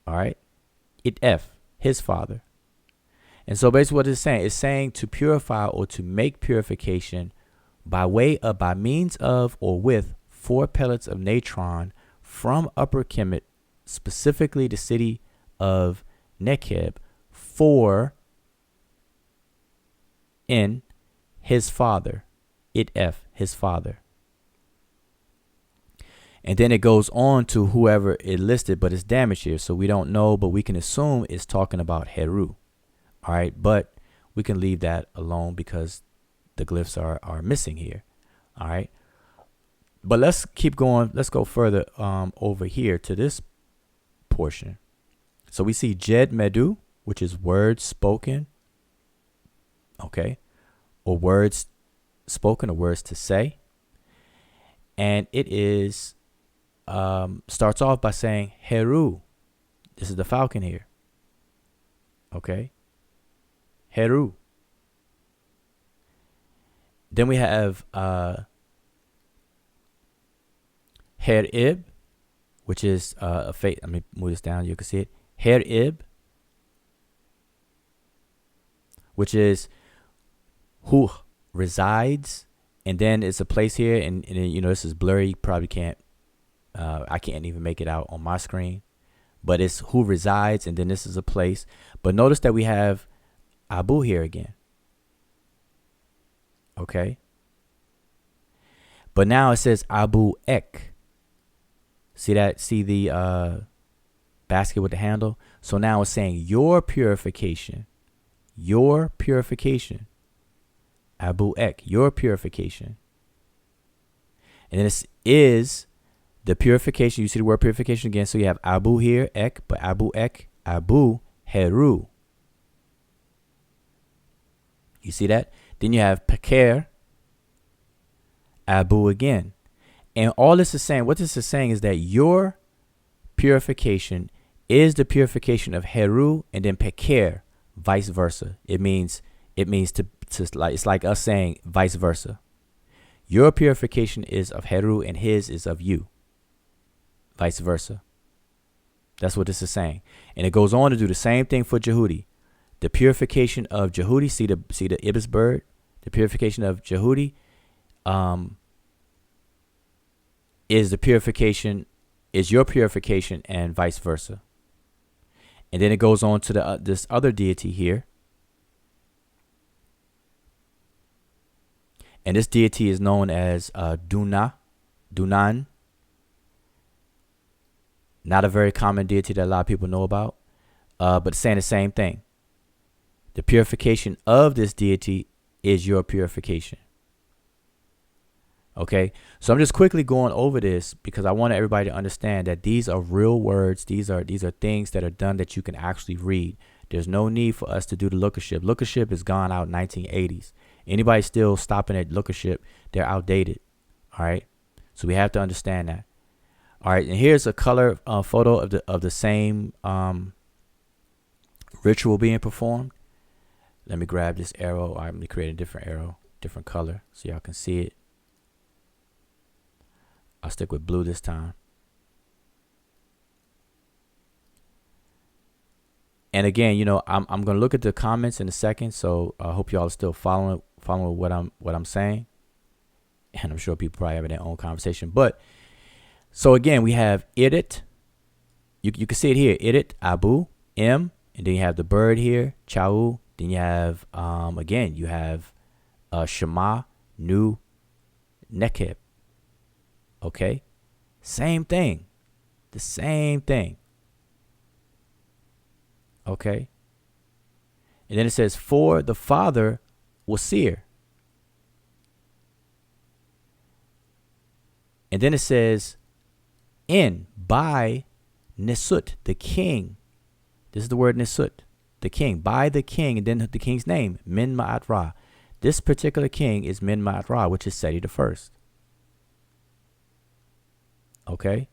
All right. It F, his father. And so basically what it's saying to purify or to make purification by means of or with 4 pellets of natron from upper Kemet, specifically the city of Nekeb, for in his father. It F, his father. And then it goes on to whoever it listed, but it's damaged here. So we don't know, but we can assume it's talking about Heru. All right. But we can leave that alone because the glyphs are missing here. All right. But let's keep going. Let's go further over here to this portion. So we see Jed Medew, which is words spoken. Okay. Or words spoken or words to say. And it is starts off by saying Heru. This is the falcon here. Okay. Heru. Then we have Herib, which is a fate. Let me move this down. You can see it. Herib, which is who resides. And then it's a place here. And you know, this is blurry. You probably can't. I can't even make it out on my screen, but it's who resides, and then this is a place. But notice that we have Abu here again. Okay. But now it says Abu Ek. See that? See the basket with the handle? So now it's saying your purification. Your purification. Abu Ek, your purification. And this is the purification. You see the word purification again. So you have Abu here, Ek, but Abu Ek, Abu Heru. You see that? Then you have Peker, Abu again. And all this is saying, what this is saying is that your purification is the purification of Heru, and then Peker, vice versa. It means to like, it's like us saying vice versa. Your purification is of Heru and his is of you. Vice versa. That's what this is saying. And it goes on to do the same thing for Jehudi. The purification of Jehudi, see the ibis bird? The purification of Jehudi is your purification, and vice versa. And then it goes on to this other deity here. And this deity is known as Dunan. Not a very common deity that a lot of people know about, but saying the same thing. The purification of this deity is your purification. Okay, so I'm just quickly going over this because I want everybody to understand that these are real words. These are things that are done that you can actually read. There's no need for us to do the lookership. Lookership is gone out 1980s. Anybody still stopping at lookership, they're outdated. All right, so we have to understand that. All right, and here's a color photo of the same ritual being performed. Let me grab this arrow. I'm going to create a different arrow, different color, so y'all can see it. I'll stick with blue this time. And again, you know, I'm going to look at the comments in a second, so I hope y'all are still following what I'm saying. And I'm sure people probably having their own conversation. But so again, we have Idit. You can see it here. Idit, Abu, M, and then you have the bird here, Chau. Then you have again, you have Shema, Nu, Nekeb. Okay, same thing, the same thing. Okay, and then it says for the father Wasir, and then it says in by Nisut, the king. This is the word Nisut, the king, by the king, and then the king's name, Min Ma'at Ra. This particular king is Min Ma'at Ra, which is Seti the first. Okay.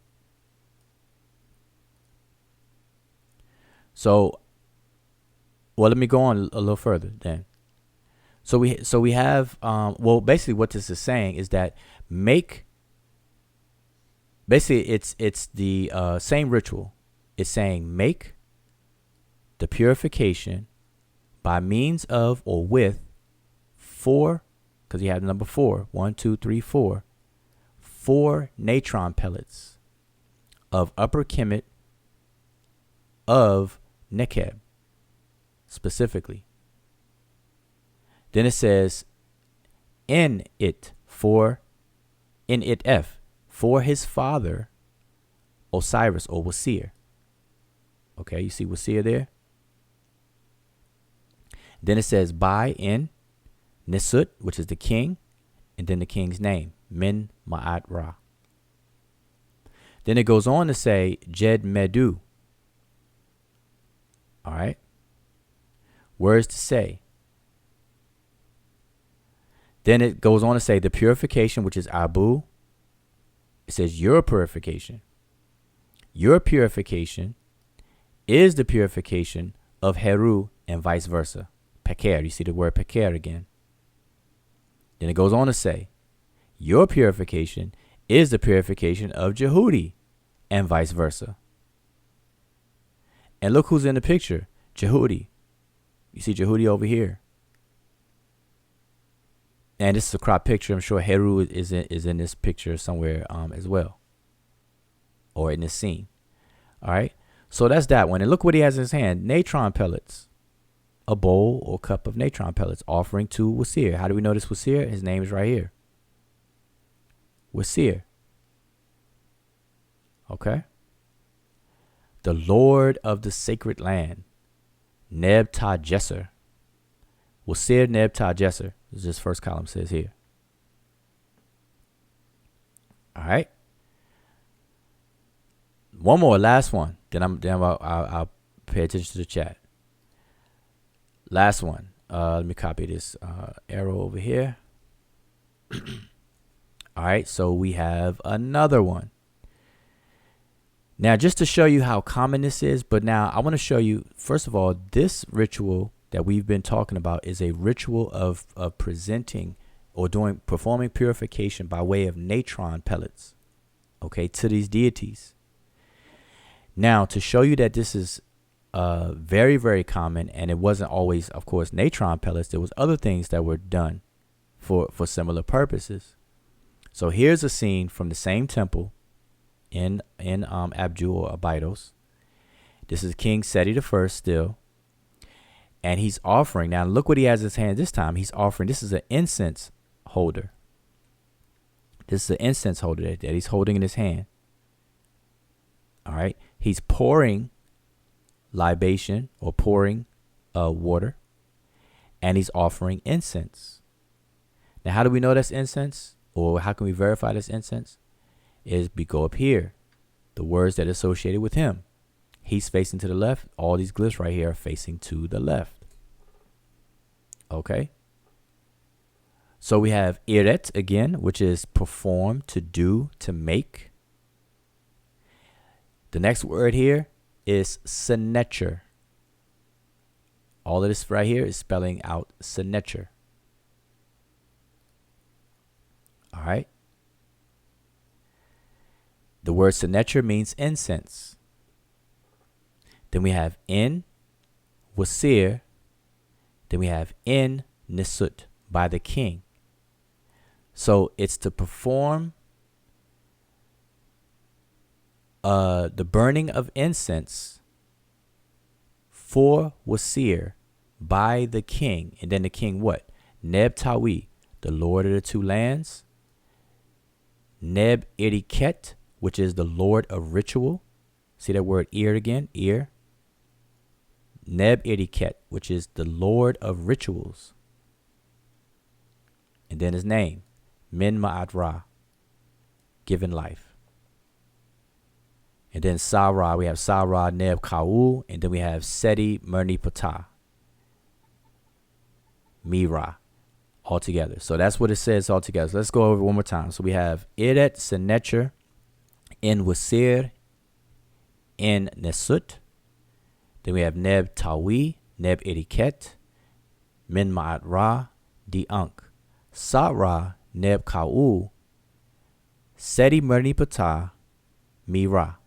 So, well, let me go on a little further then. So we have well, basically what this is saying is that basically it's the same ritual. It's saying make the purification by means of or with 4, because you have the number 4, 1, 2, 3, 4. 4 natron pellets of upper kemet of Nekeb specifically. Then it says in it F for his father Osiris or Wasir. Okay, you see Wasir there? Then it says by in Nisut, which is the king, and then the king's name, Min Ma'at Ra. Then it goes on to say Jed Medew. All right. Words to say. Then it goes on to say the purification, which is Abu. It says your purification. Your purification is the purification of Heru and vice versa. Peker. You see the word Peker again. Then it goes on to say your purification is the purification of Jehudi and vice versa. And look who's in the picture. Jehudi. You see Jehudi over here. And this is a crop picture. I'm sure Heru is in this picture somewhere as well. Or in this scene. All right. So that's that one. And look what he has in his hand. Natron pellets. A bowl or cup of natron pellets offering to Wasir. How do we know this Wasir? His name is right here. Wasir. Okay. The Lord of the sacred land. Neb-Ta-Jesser. Wasir Neb-Ta-Jesser. This first column says here. All right. One more, last one. Then I'll pay attention to the chat. Last one. Let me copy this arrow over here. All right, so we have another one. Now, just to show you how common this is, but now I want to show you, first of all, this ritual that we've been talking about is a ritual of presenting or performing purification by way of natron pellets, okay, to these deities. Now, to show you that this is very, very common, and it wasn't always, of course, natron pellets, there was other things that were done for similar purposes. So here's a scene from the same temple in Abju or Abydos. This is King Seti I still. And he's offering, now look what he has in his hand this time. He's offering, this is an incense holder. This is an incense holder that he's holding in his hand. All right. He's pouring libation or pouring water. And he's offering incense. Now, how do we know that's incense? Or how can we verify this incense? Is we go up here, the words that are associated with him. He's facing to the left. All these glyphs right here are facing to the left. Okay. So we have iret again, which is perform, to do, to make. The next word here is Netcher. All of this right here is spelling out Netcher. All right. The word Netcher means incense. Then we have in wasir. Then we have in nisut, by the king. So it's to perform the burning of incense for wasir by the king. And then the king what? Neb Tawi, the lord of the two lands. Neb Iriket, which is the lord of ritual. See that word ear again? Ear. Neb Iriket, which is the lord of rituals. And then his name, Min Ma'at Ra, given life. And then Sa-Ra, we have Sa-Ra Neb Ka'u, and then we have Seti Merni Ptah, Mira, all together. So that's what it says all together. So let's go over it one more time. So we have Iret Senetcher, in wasir, in nesut. Then we have Neb Tawi, Neb Iriket, Min Ma'at Ra, Di Unk, Sa-Ra, Neb Ka'u, Seti Merni Ptah, Mira.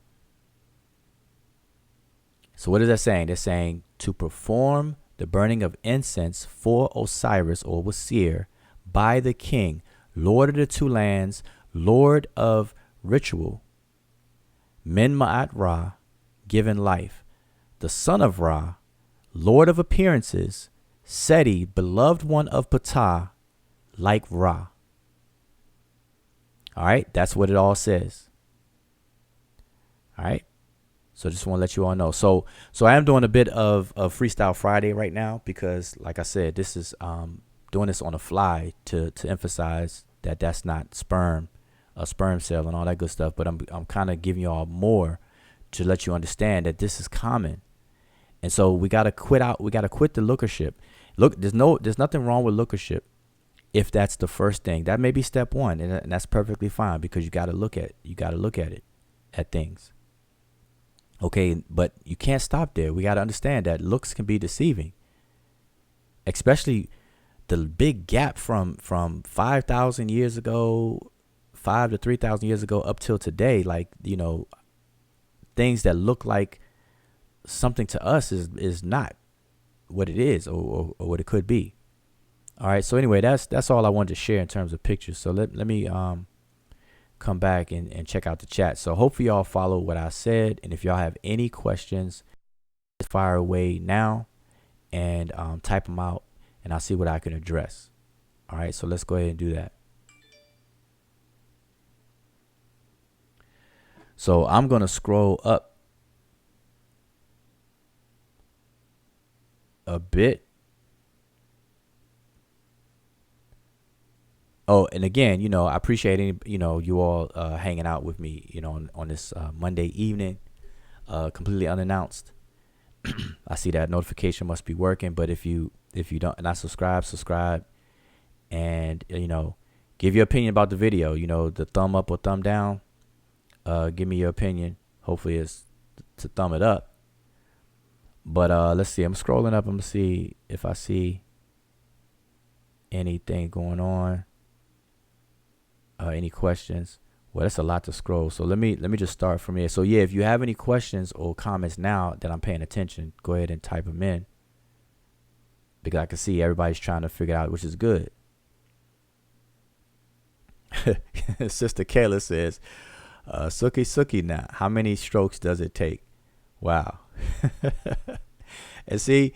So what is that saying? They're saying to perform the burning of incense for Osiris or Wasir by the king, lord of the two lands, lord of ritual, Min Ma'at Ra, given life, the son of Ra, lord of appearances, Seti, beloved one of Ptah, like Ra. All right, that's what it all says. All right, so just want to let you all know. So I am doing a bit of Freestyle Friday right now because, like I said, this is doing this on the fly to emphasize that that's not a sperm cell and all that good stuff. But I'm kind of giving you all more to let you understand that this is common. And so we got to quit the lookership. Look, there's nothing wrong with lookership if that's the first thing. That may be step one, and that's perfectly fine because you got to look at it at things. Okay, but you can't stop there. We got to understand that looks can be deceiving, especially the big gap from 5,000 years ago, 5 to 3,000 years ago up till today. Like, things that look like something to us is not what it is or what it could be. All right. So anyway, that's all I wanted to share in terms of pictures. So let me come back and check out the chat. So hopefully y'all follow what I said. And if y'all have any questions, fire away now and type them out and I'll see what I can address. All right. So let's go ahead and do that. So I'm going to scroll up a bit. Oh, and again, I appreciate you all hanging out with me, on this Monday evening, completely unannounced. I see that notification must be working, but if you If you don't, not subscribe, and give your opinion about the video. The thumb up or thumb down. Give me your opinion. Hopefully, it's to thumb it up. But let's see. I'm scrolling up. I'm gonna see if I see anything going on. Any questions? Well, that's a lot to scroll. So let me just start from here. So yeah, if you have any questions or comments now that I'm paying attention, go ahead and type them in, because I can see everybody's trying to figure out, which is good. Sister Kayla says, Suki now. How many strokes does it take? Wow. And see,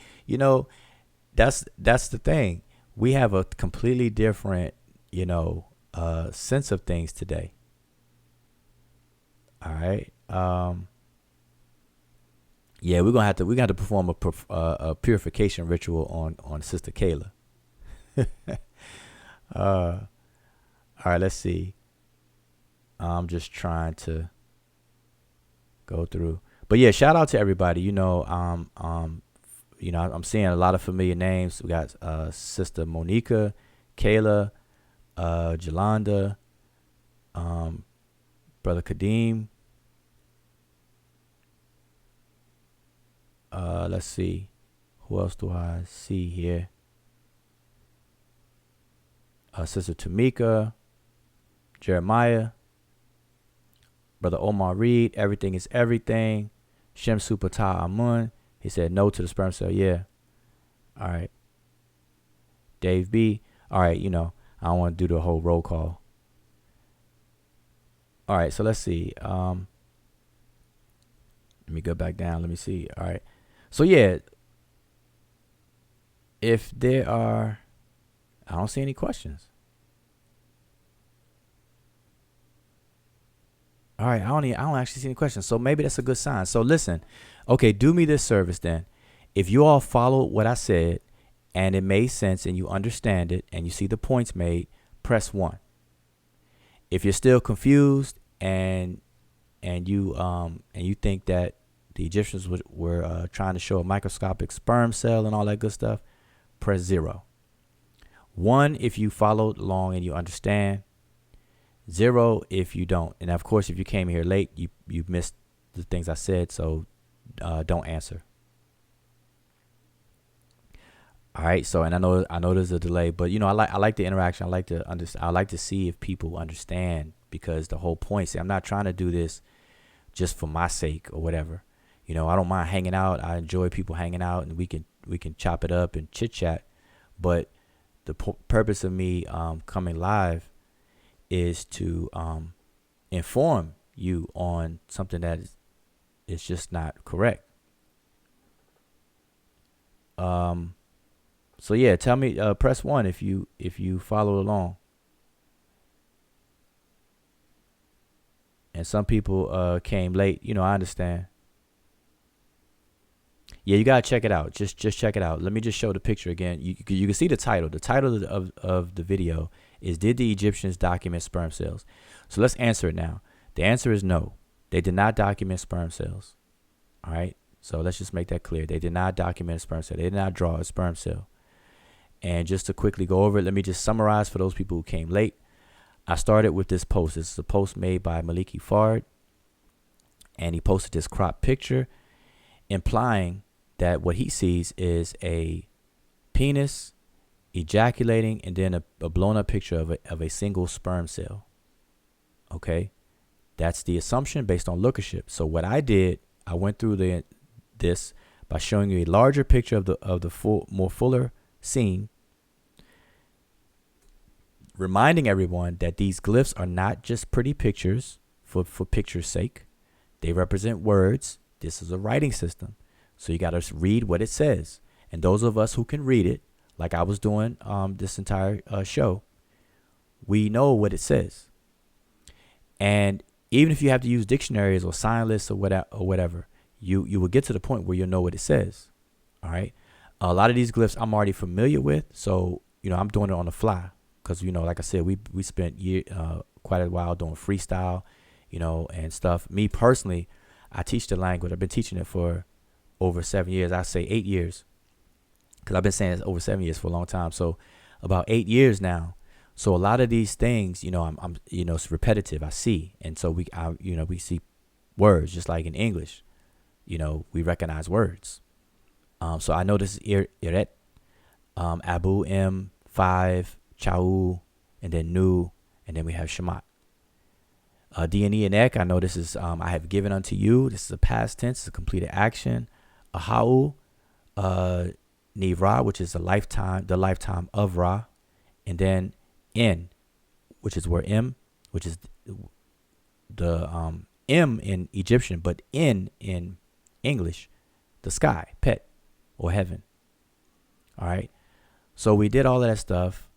that's the thing. We have a completely different, sense of things today. All right. Yeah, we're gonna have to perform a purification ritual on Sister Kayla. All right, let's see. I'm just trying to go through, but yeah, shout out to everybody. I'm seeing a lot of familiar names. We got Sister Monica, Kayla, Jolanda, Brother Kadeem. Let's see. Who else do I see here? Sister Tamika, Jeremiah, Brother Omar Reed. Everything is everything. Shem Supata Amun. He said no to the sperm cell. Yeah. All right. Dave B. All right. I don't want to do the whole roll call. All right. So let's see. Let me go back down. Let me see. All right. So yeah, if there are, I don't see any questions. All right, I don't actually see any questions. So maybe that's a good sign. So listen, okay, do me this service then. If you all follow what I said and it made sense and you understand it and you see the points made, press 1. If you're still confused and you think that the Egyptians were trying to show a microscopic sperm cell and all that good stuff, press 0. 1 if you followed along and you understand. 0 if you don't. And of course, if you came here late, you missed the things I said, so don't answer. All right. So, and I know there's a delay, but I like the interaction. I like to see if people understand, because the whole point. See, I'm not trying to do this just for my sake or whatever. I don't mind hanging out. I enjoy people hanging out, and we can chop it up and chit chat. But the purpose of me coming live is to inform you on something that is just not correct. So yeah, tell me, press 1 if you follow along. And some people came late. I understand. Yeah, you gotta check it out. Just check it out. Let me just show the picture again. You can see the title. The title of the video is, Did the Egyptians document sperm cells? So let's answer it now. The answer is no. They did not document sperm cells. All right. So let's just make that clear. They did not document a sperm cell. They did not draw a sperm cell. And just to quickly go over it, let me just summarize for those people who came late. I started with this post. This is a post made by Maliki Fard, and he posted this crop picture implying that what he sees is a penis ejaculating and then a blown up picture of a single sperm cell. Okay, that's the assumption based on lookership. So what I did, I went through this by showing you a larger picture of the more fuller scene, reminding everyone that these glyphs are not just pretty pictures for picture's sake. They represent words. This is a writing system. So you got to read what it says. And those of us who can read it, like I was doing this entire show, we know what it says. And even if you have to use dictionaries or sign lists or whatever, you will get to the point where you'll know what it says. All right. A lot of these glyphs I'm already familiar with. So, I'm doing it on the fly because, like I said, we spent quite a while doing freestyle, and stuff. Me personally, I teach the language. I've been teaching it for over 7 years. I say 8 years. because I've been saying it's over 7 years for a long time. So about 8 years now. So a lot of these things, I'm it's repetitive. I see, and so we see words just like in English. We recognize words. So I know this is iret, abu m 5 chau, and then nu, and then we have shamat. D and ek, I know this is I have given unto you. This is a past tense, it's a completed action. Ahau, ni ra, which is the lifetime of Ra, and then in, which is where m, which is the m in Egyptian, but in English, the sky, pet, or heaven. All right. So we did all of that stuff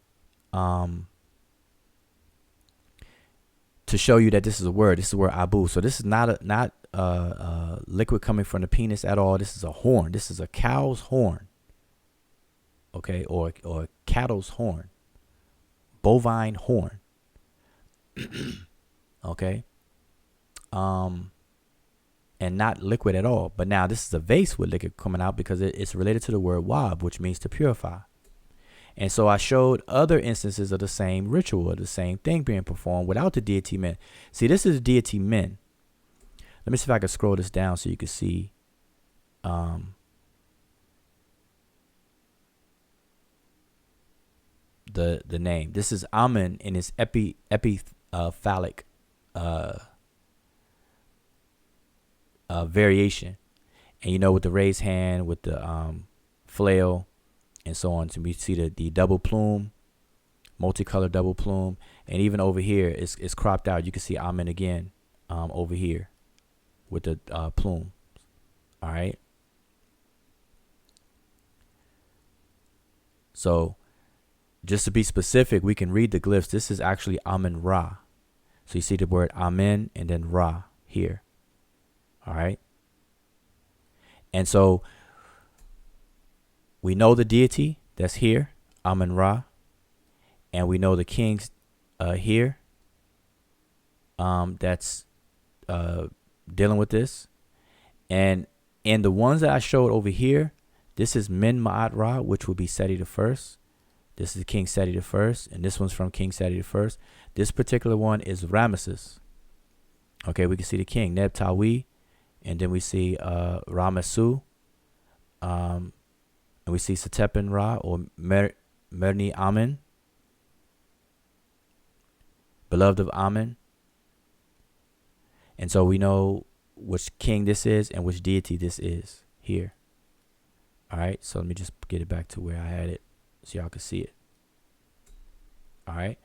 to show you that this is a word. This is the word abu. So this is not liquid coming from the penis at all. This is a horn. This is a cow's horn. Okay, or cattle's horn, bovine horn. Okay. And not liquid at all. But now this is a vase with liquid coming out because it's related to the word wab, which means to purify. And so I showed other instances of the same ritual, of the same thing being performed without the deity men. See, this is the deity men. Let me see if I can scroll this down so you can see. The name. This is Amen in its epiphallic variation, and with the raised hand, with the flail, and so on. So we see the double plume, multicolored double plume, and even over here it's cropped out. You can see Amen again over here with the plume. All right. So just to be specific, we can read the glyphs. This is actually Amen Ra. So you see the word Amen and then Ra here. All right. And so we know the deity that's here, Amen Ra. And we know the kings here that's dealing with this. And in the ones that I showed over here, this is Min Ma'at Ra, which will be Seti the First. This is King Seti the First, and this one's from King Seti the First. This particular one is Ramesses. Okay, we can see the king, Neb Tawi, and then we see Ramesu, and we see Setepen Ra, or Merni Amen, beloved of Amen. And so we know which king this is and which deity this is here. All right, so let me just get it back to where I had it so y'all can see it. All right,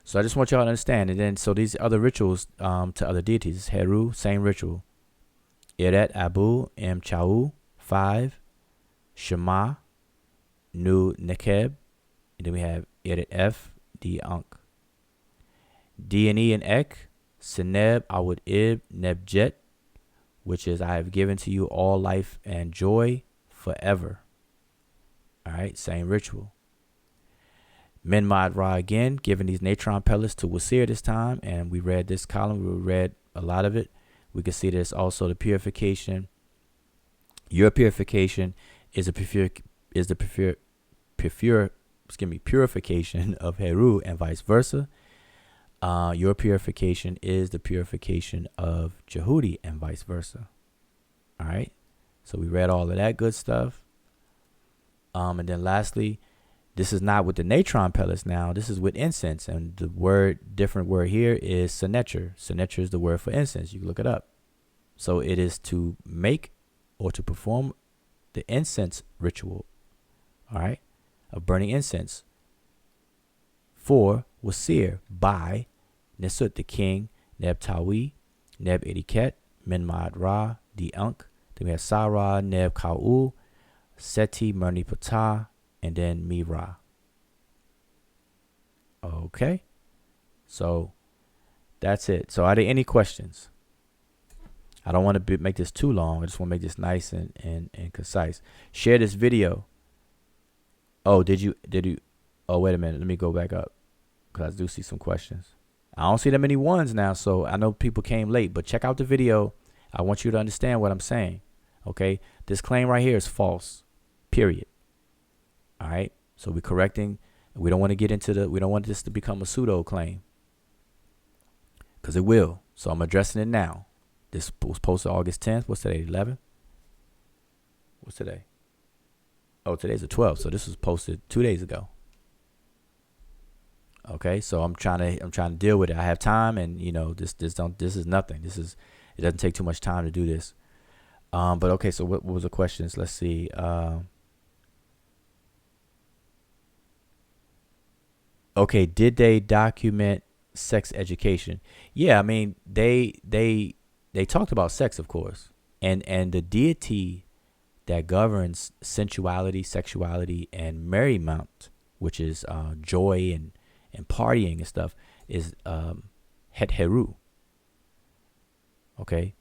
so I just want y'all to understand. And then so these other rituals to other deities, Heru, same ritual. Iret Abu M Chau 5, Shema, Nu Nekeb, and then we have Iret F D Ankh. D and E and Ek, Seneb Awud Ib Nebjet, which is I have given to you all life and joy forever. All right, same ritual. Min Ma'at Ra again, giving these natron pellets to Wasir this time, and we read this column. We read a lot of it. We can see this also the purification. Your purification is purification of Heru and vice versa. Your purification is the purification of Jehudi and vice versa. All right. So we read all of that good stuff. And then lastly, this is not with the natron pellets now. This is with incense. And the different word here is Netcher. Netcher is the word for incense. You can look it up. So it is to make or to perform the incense ritual. All right. Of burning incense for Wasir by Nesut the king, Neb Tawi, Neb Ediket, Min Ma'at Ra, the Ankh. Then we have Sarah, Neb Ka'u, Seti Merni Ptah, and then Mira. Okay. So that's it. So are there any questions? I don't want to make this too long. I just want to make this nice and concise. Share this video. Oh, did you? Oh, wait a minute. Let me go back up because I do see some questions. I don't see that many ones now, so I know people came late, but check out the video. I want you to understand what I'm saying. Okay. This claim right here is false. Period. All right. So we're correcting. We don't want to get into we don't want this to become a pseudo claim, because it will. So I'm addressing it now. This was posted August 10th. What's today? 11th? What's today? Oh, today's the 12th. So this was posted 2 days ago. Okay, so I'm trying to deal with it. I have time, and this is nothing. It doesn't take too much time to do this. But okay, so what was the questions? Let's see. Okay, did they document sex education? Yeah, I mean they talked about sex, of course, and the deity that governs sensuality, sexuality, and merriment, which is joy and partying and stuff, is Het Heru. Okay,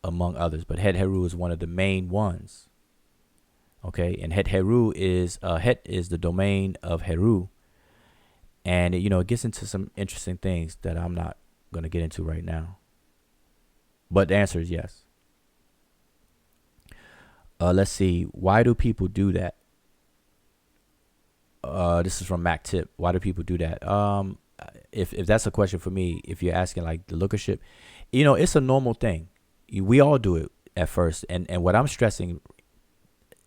among others, but Het Heru is one of the main ones. Okay, and Het Heru is Het is the domain of Heru, and it gets into some interesting things that I'm not going to get into right now. But the answer is yes. Let's see. Why do people do that? This is from Mac Tip. Why do people do that? If that's a question for me, if you're asking like the lookership, it's a normal thing. We all do it at first, and what I'm stressing,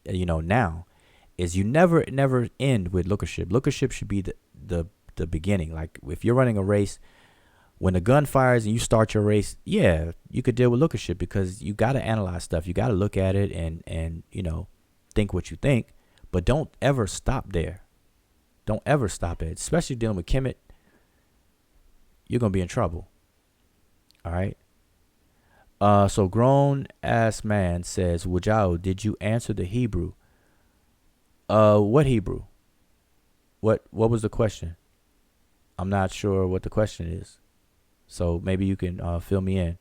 now, is you never end with lookership. Lookership should be the beginning. Like if you're running a race, when the gun fires and you start your race, yeah, you could deal with lookership, because you got to analyze stuff. You got to look at it and think what you think, but don't ever stop there. Don't ever stop it, especially dealing with Kemet. You're going to be in trouble. All right. So grown ass man says, Wajao, did you answer the Hebrew? What Hebrew? What was the question? I'm not sure what the question is. So maybe you can fill me in.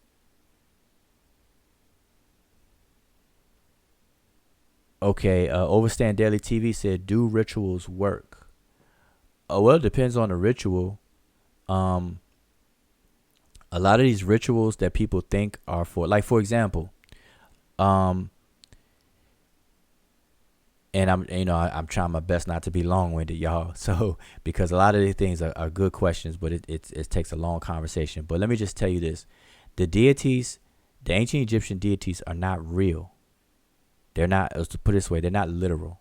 Okay, Overstand Daily TV said, do rituals work? Well, it depends on the ritual. A lot of these rituals that people think are for, like, for example, and I'm trying my best not to be long-winded, y'all. So, because a lot of these things are good questions, but it takes a long conversation. But let me just tell you this. The deities, the ancient Egyptian deities, are not real. They're not, let's put it this way, they're not literal.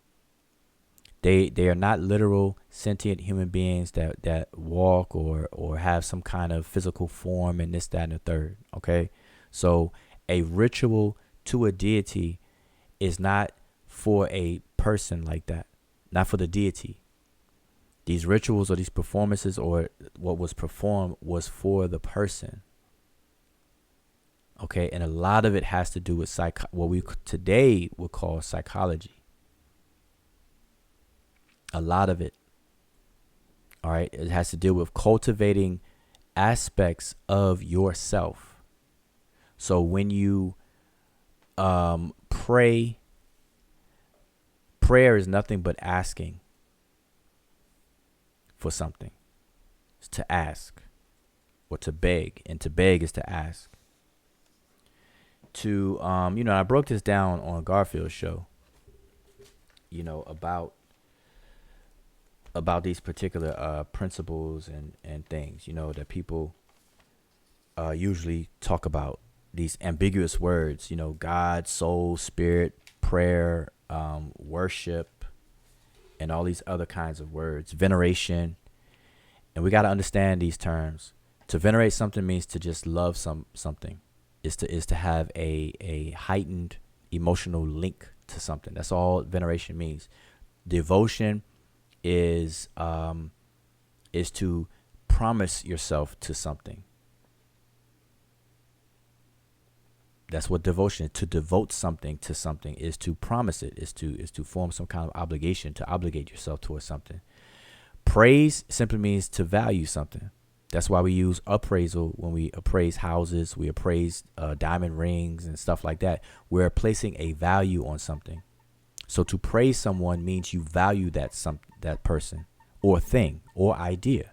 They are not literal sentient human beings that walk or have some kind of physical form and this, that, and the third. Okay? So a ritual to a deity is not for a person like that, not for the deity. These rituals or these performances or what was performed was for the person. Okay, and a lot of it has to do with what we today would call psychology. A lot of it. All right, it has to do with cultivating aspects of yourself. So when you pray, prayer is nothing but asking for something. It's to ask or to beg, and to beg is to ask. To I broke this down on Garfield's show, about these particular principles and things, that people usually talk about, these ambiguous words, God, soul, spirit, prayer, worship, and all these other kinds of words, veneration. And we got to understand these terms. To venerate something means to just love something. Is to have a heightened emotional link to something. That's all veneration means. Devotion is to promise yourself to something. That's what devotion is. To devote something to something is to promise it, is to form some kind of obligation, to obligate yourself towards something. Praise simply means to value something. That's why we use appraisal when we appraise houses, we appraise diamond rings and stuff like that. We're placing a value on something. So to praise someone means you value that person or thing or idea.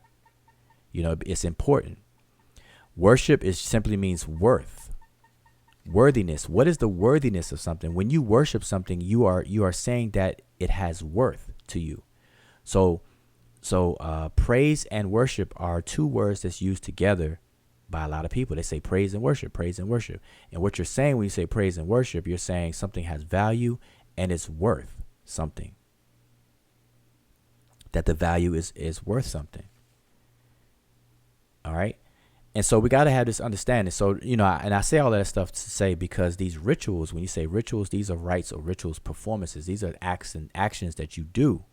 It's important. Worship simply means worth, worthiness. What is the worthiness of something? When you worship something, you are saying that it has worth. to you. So praise and worship are two words that's used together by a lot of people. They say praise and worship, praise and worship. And what you're saying when you say praise and worship, you're saying something has value and it's worth something. That the value is worth something. All right. And so we got to have this understanding. So, and I say all that stuff to say, because these rituals, when you say rituals, these are rites or rituals, performances. These are acts and actions that you do.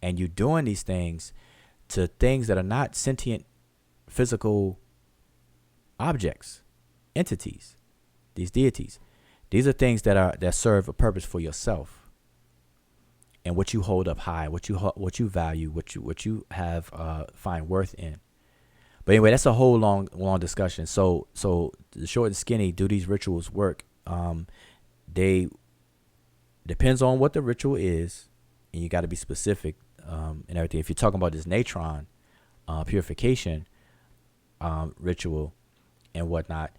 And you're doing these things to things that are not sentient, physical objects, entities, these deities. These are things that serve a purpose for yourself and what you hold up high, what you value, what you have find worth in. But anyway, that's a whole long discussion. So the short and skinny, do these rituals work? They depends on what the ritual is, and you got to be specific and everything. If you're talking about this natron purification ritual and whatnot,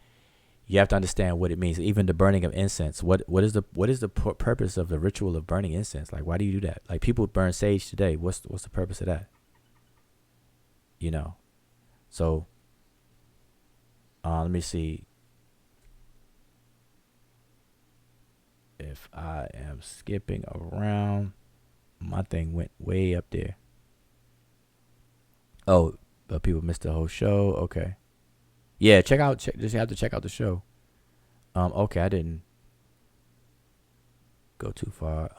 you have to understand what it means. Even the burning of incense. What is the purpose of the ritual of burning incense? Like, why do you do that? Like, people burn sage today. What's the purpose of that? So, let me see. If I am skipping around, my thing went way up there. Oh, but people missed the whole show. Okay. Yeah, just have to check out the show. Okay, I didn't go too far.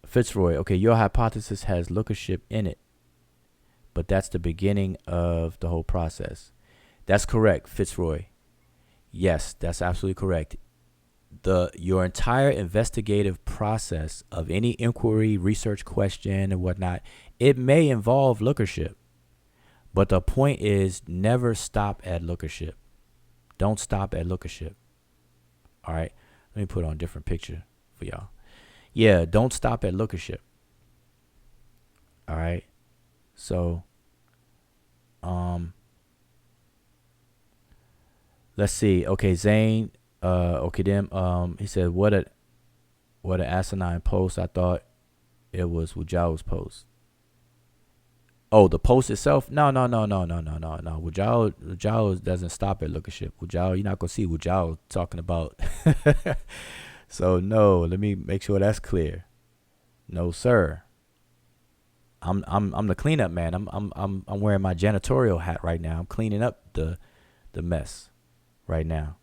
Fitzroy, okay, your hypothesis has lookership in it, but that's the beginning of the whole process. That's correct, Fitzroy. Yes, that's absolutely correct. Your entire investigative process of any inquiry, research question, and whatnot, it may involve lookership. But the point is, never stop at lookership. Don't stop at lookership. All right? Let me put on a different picture for y'all. Yeah, don't stop at lookership. All right? So, let's see. Okay, Zane. Okay, then. He said, "What an asinine post. I thought it was Wujao's post." Oh, the post itself? No. Wujao doesn't stop at lookership. Wujao, you're not gonna see Wujao talking about. So no, let me make sure that's clear. No, sir. I'm the cleanup man. I'm wearing my janitorial hat right now. I'm cleaning up the mess right now.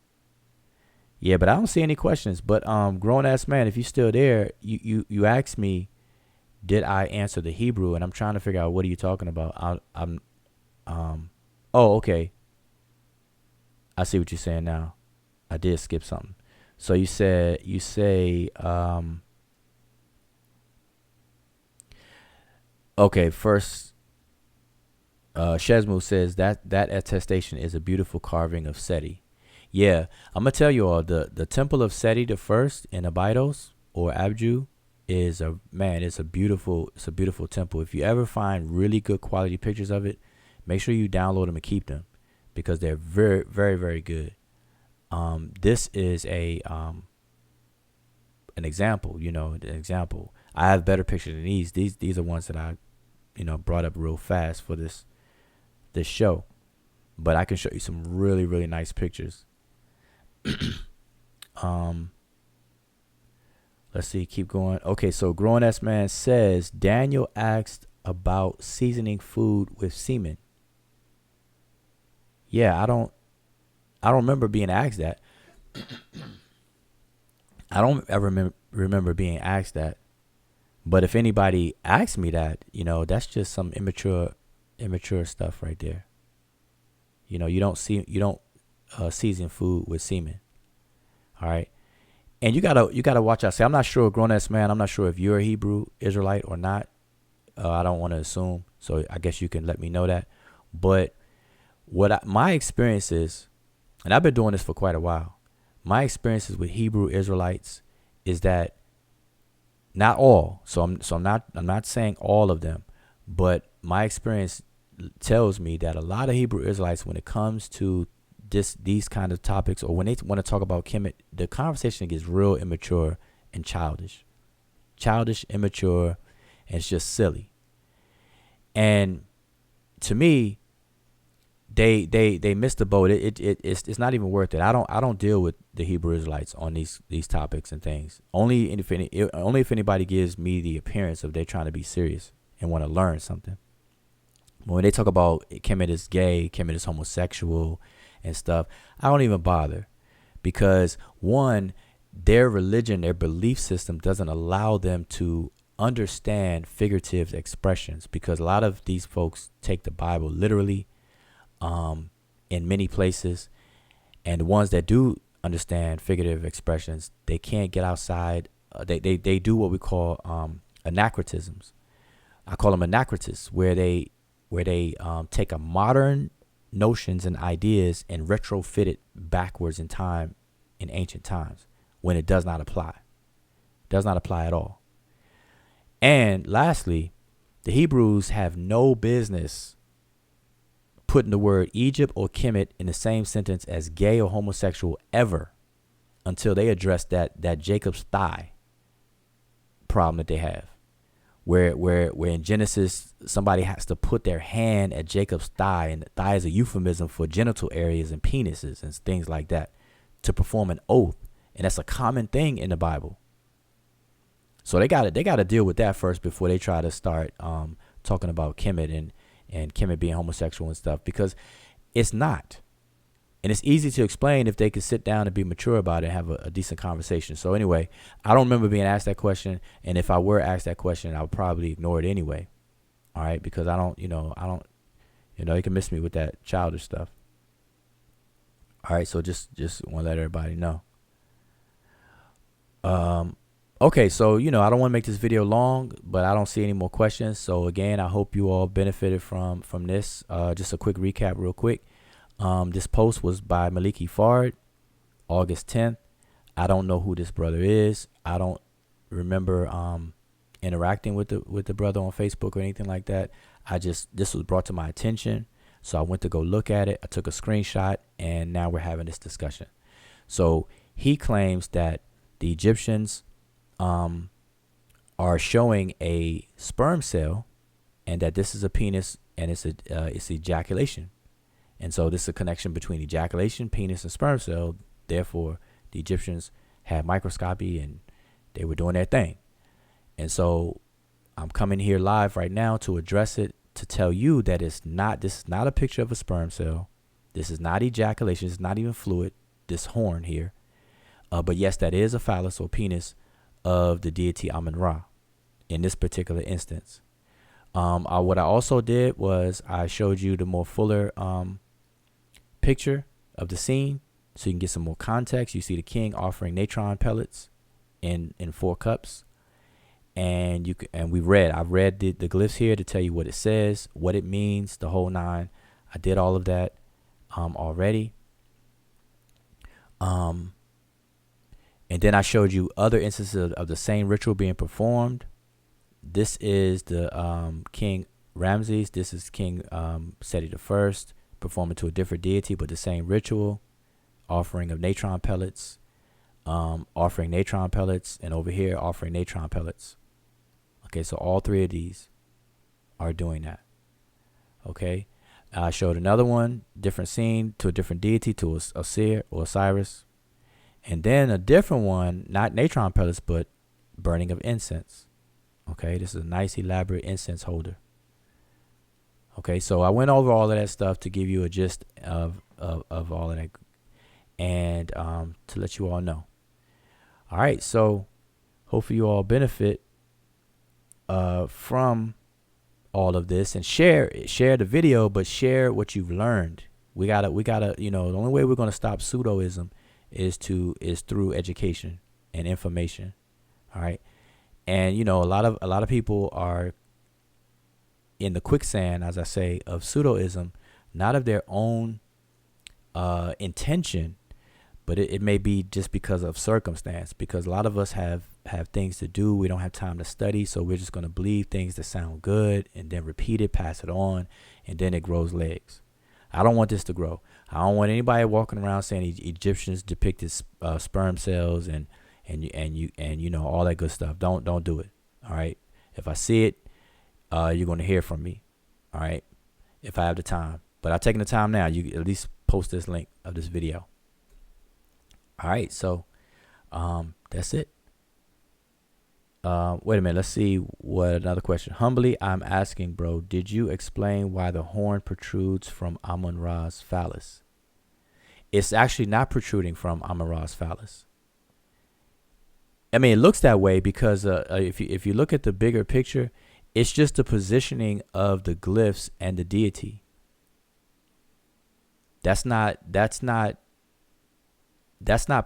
Yeah, but I don't see any questions. But grown ass man, if you're still there, you asked me, did I answer the Hebrew? And I'm trying to figure out, what are you talking about? Oh, okay. I see what you're saying now. I did skip something. So you say, okay, first, Shesmu says that attestation is a beautiful carving of Seti. Yeah, I'm going to tell you all, the temple of Seti the first in Abydos or Abju, it's a beautiful temple. If you ever find really good quality pictures of it, make sure you download them and keep them, because they're very, very, very good. This is an example, I have better pictures than these. These are ones that I, brought up real fast for this show, but I can show you some really, really nice pictures. Let's see, keep going. Okay, so Grown Ass Man says, Daniel asked about seasoning food with semen. Yeah, I don't remember being asked that. I don't ever remember being asked that. But if anybody asks me that, that's just some immature stuff right there. You don't season food with semen. All right. And you gotta watch out. See, I'm not sure, grown ass man. I'm not sure if you're a Hebrew Israelite or not. I don't want to assume. So I guess you can let me know that. But my experience is, and I've been doing this for quite a while, my experiences with Hebrew Israelites is that, not all. So I'm not saying all of them, but my experience tells me that a lot of Hebrew Israelites, when it comes to these kind of topics, or when they want to talk about Kemet, the conversation gets real immature and childish, immature, and it's just silly. And to me, they missed the boat. It's not even worth it. I don't deal with the Hebrew Israelites on these topics and things. Only if anybody gives me the appearance of they're trying to be serious and want to learn something. When they talk about Kemet is gay, Kemet is homosexual and stuff, I don't even bother, because one, their religion, their belief system doesn't allow them to understand figurative expressions, because a lot of these folks take the Bible literally in many places, and the ones that do understand figurative expressions, they can't get outside. They do what we call anachronisms. I call them anachrotists, where they take a modern notions and ideas and retrofit it backwards in time, in ancient times, when it does not apply. Does not apply at all. And lastly, the Hebrews have no business putting the word Egypt or Kemet in the same sentence as gay or homosexual ever, until they address that Jacob's thigh problem that they have, where in Genesis somebody has to put their hand at Jacob's thigh, and the thigh is a euphemism for genital areas and penises and things like that, to perform an oath, and that's a common thing in the Bible. So they got to deal with that first before they try to start talking about Kemet and Kemet being homosexual and stuff, because it's not. And it's easy to explain if they could sit down and be mature about it and have a decent conversation. So anyway, I don't remember being asked that question. And if I were asked that question, I would probably ignore it anyway. All right. Because I don't, you can miss me with that childish stuff. All right. So just want to let everybody know. Okay, so, I don't want to make this video long, but I don't see any more questions. So, again, I hope you all benefited from this. Just a quick recap real quick. This post was by Maliki Fard, August 10th. I don't know who this brother is. I don't remember interacting with the brother on Facebook or anything like that. This was brought to my attention, so I went to go look at it. I took a screenshot, and now we're having this discussion. So, he claims that the Egyptians are showing a sperm cell, and that this is a penis, and it's ejaculation. And so this is a connection between ejaculation, penis, and sperm cell. Therefore, the Egyptians had microscopy and they were doing their thing. And so I'm coming here live right now to address it, to tell you that this is not a picture of a sperm cell. This is not ejaculation. It's not even fluid, this horn here. But yes, that is a phallus or penis of the deity Amun-Ra in this particular instance. What I also did was I showed you the more fuller picture of the scene, so you can get some more context. You see the king offering natron pellets in 4 cups, and I've read the glyphs here to tell you what it says, what it means, the whole nine. I did all of that already. And then I showed you other instances of the same ritual being performed. This is the King Ramses. This is King Seti I, performing to a different deity, but the same ritual, offering of natron pellets, and over here offering natron pellets. Okay, so all 3 of these are doing that. Okay, I showed another one, different scene, to a different deity, to Osir or Osiris. And then a different one, not natron pellets, but burning of incense. Okay, this is a nice elaborate incense holder. Okay, so I went over all of that stuff to give you a gist of all of that, and to let you all know. All right, so hopefully you all benefit from all of this, and share the video, but share what you've learned. We gotta, the only way we're gonna stop pseudoism is through education and information. All right. And a lot of people are in the quicksand, as I say, of pseudoism, not of their own intention, but it may be just because of circumstance, because a lot of us have things to do. We don't have time to study, so we're just going to believe things that sound good and then repeat it, pass it on, and then it grows legs. I don't want this to grow. I don't want anybody walking around saying Egyptians depicted sperm cells and and you know, all that good stuff. Don't do it. All right. If I see it, you're going to hear from me. All right. If I have the time, but I've taken the time now. You at least post this link of this video. All right. So, that's it. Wait a minute. Let's see what another question. Humbly, I'm asking, bro, did you explain why the horn protrudes from Amun-Ra's phallus? It's actually not protruding from Amun-Ra's phallus. I mean, it looks that way because if you look at the bigger picture, it's just the positioning of the glyphs and the deity. That's not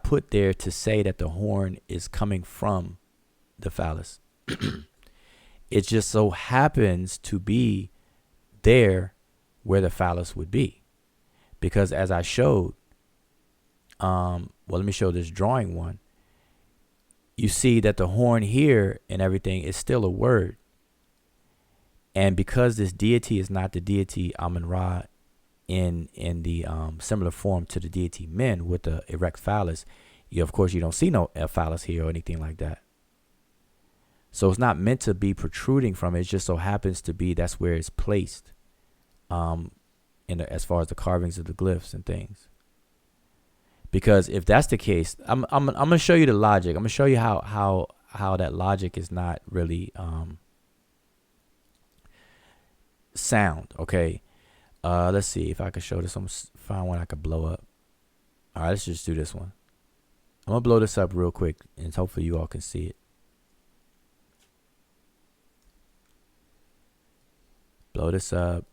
put there to say that the horn is coming from the phallus. It just so happens to be there where the phallus would be, because as I showed, well, let me show this drawing one. You see that the horn here and everything is still a word, and because this deity is not the deity Amun-Ra in the similar form to the deity Men with the erect phallus, of course you don't see no phallus here or anything like that. So it's not meant to be protruding from it. It just so happens to be that's where it's placed, as far as the carvings of the glyphs and things. Because if that's the case, I'm gonna show you the logic. I'm gonna show you how that logic is not really sound. Okay, let's see if I can show this. I'm find one I could blow up. All right, let's just do this one. I'm gonna blow this up real quick, and hopefully you all can see it. Blow this up.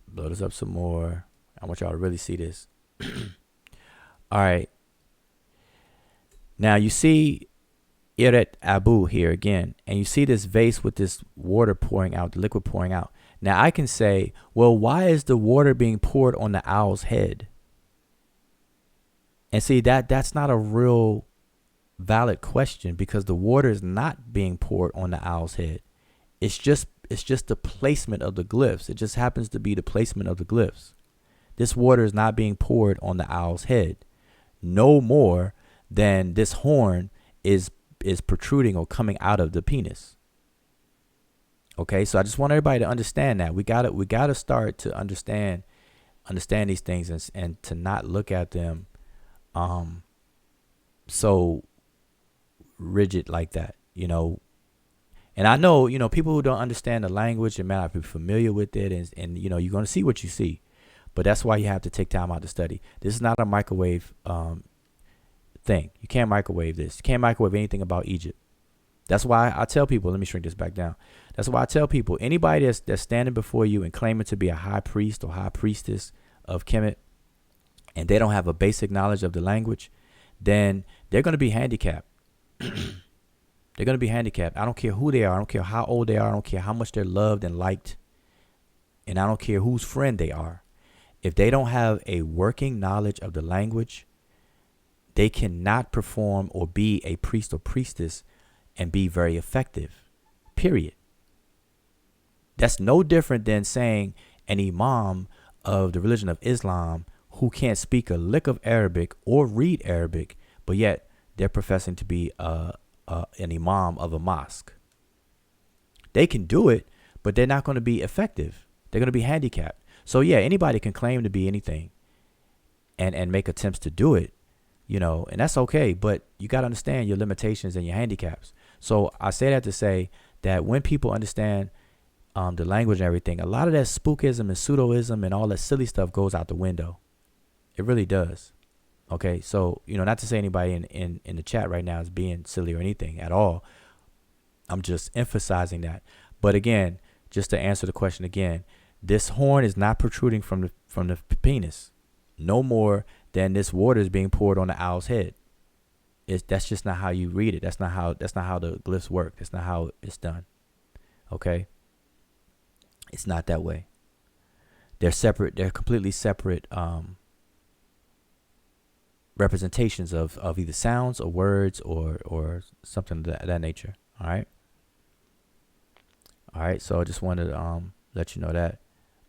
Blow this up some more. I want y'all to really see this. All right. Now you see Iret Abu here again, and you see this vase with this water pouring out, the liquid pouring out. Now I can say, well, why is the water being poured on the owl's head? And see, that's not a real valid question, because the water is not being poured on the owl's head. It's just the placement of the glyphs. It just happens to be the placement of the glyphs. This water is not being poured on the owl's head, no more than this horn is protruding or coming out of the penis. Okay, so I just want everybody to understand that we gotta start to understand these things and to not look at them so rigid like that, you know. And I know, you know, people who don't understand the language and may not be familiar with it, and you know, you're going to see what you see. But that's why you have to take time out to study. This is not a microwave thing. You can't microwave this. You can't microwave anything about Egypt. That's why I tell people, let me shrink this back down. That's why I tell people, anybody that's standing before you and claiming to be a high priest or high priestess of Kemet, and they don't have a basic knowledge of the language, then they're going to be handicapped. They're going to be handicapped. I don't care who they are. I don't care how old they are. I don't care how much they're loved and liked. And I don't care whose friend they are. If they don't have a working knowledge of the language, they cannot perform or be a priest or priestess and be very effective, period. That's no different than saying an imam of the religion of Islam who can't speak a lick of Arabic or read Arabic, but yet they're professing to be an imam of a mosque. They can do it, but they're not going to be effective. They're going to be handicapped. So yeah, anybody can claim to be anything and make attempts to do it, you know, and that's okay. But you got to understand your limitations and your handicaps. So I say that to say that when people understand the language and everything, a lot of that spookism and pseudoism and all that silly stuff goes out the window. It really does. Okay, so, you know, not to say anybody in the chat right now is being silly or anything at all. I'm just emphasizing that. But again, just to answer the question again, this horn is not protruding from the penis, no more than this water is being poured on the owl's head. That's just not how you read it. That's not how the glyphs work. That's not how it's done. Okay, it's not that way. They're separate. They're completely separate representations of either sounds or words or something of that nature. All right. So I just wanted to let you know that.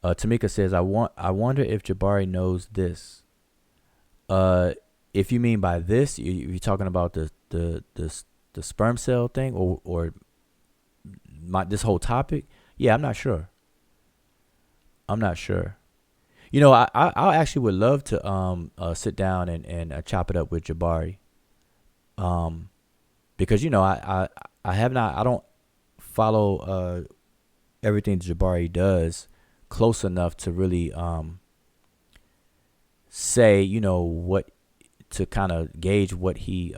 Tamika says, I wonder if Jabari knows this. if you mean by this, you're talking about the sperm cell thing, or this whole topic. Yeah, I'm not sure. I'm not sure. You know, I actually would love to sit down and chop it up with Jabari. Because you know I have not, I don't follow everything Jabari does close enough to really say, you know, what to kind of gauge what he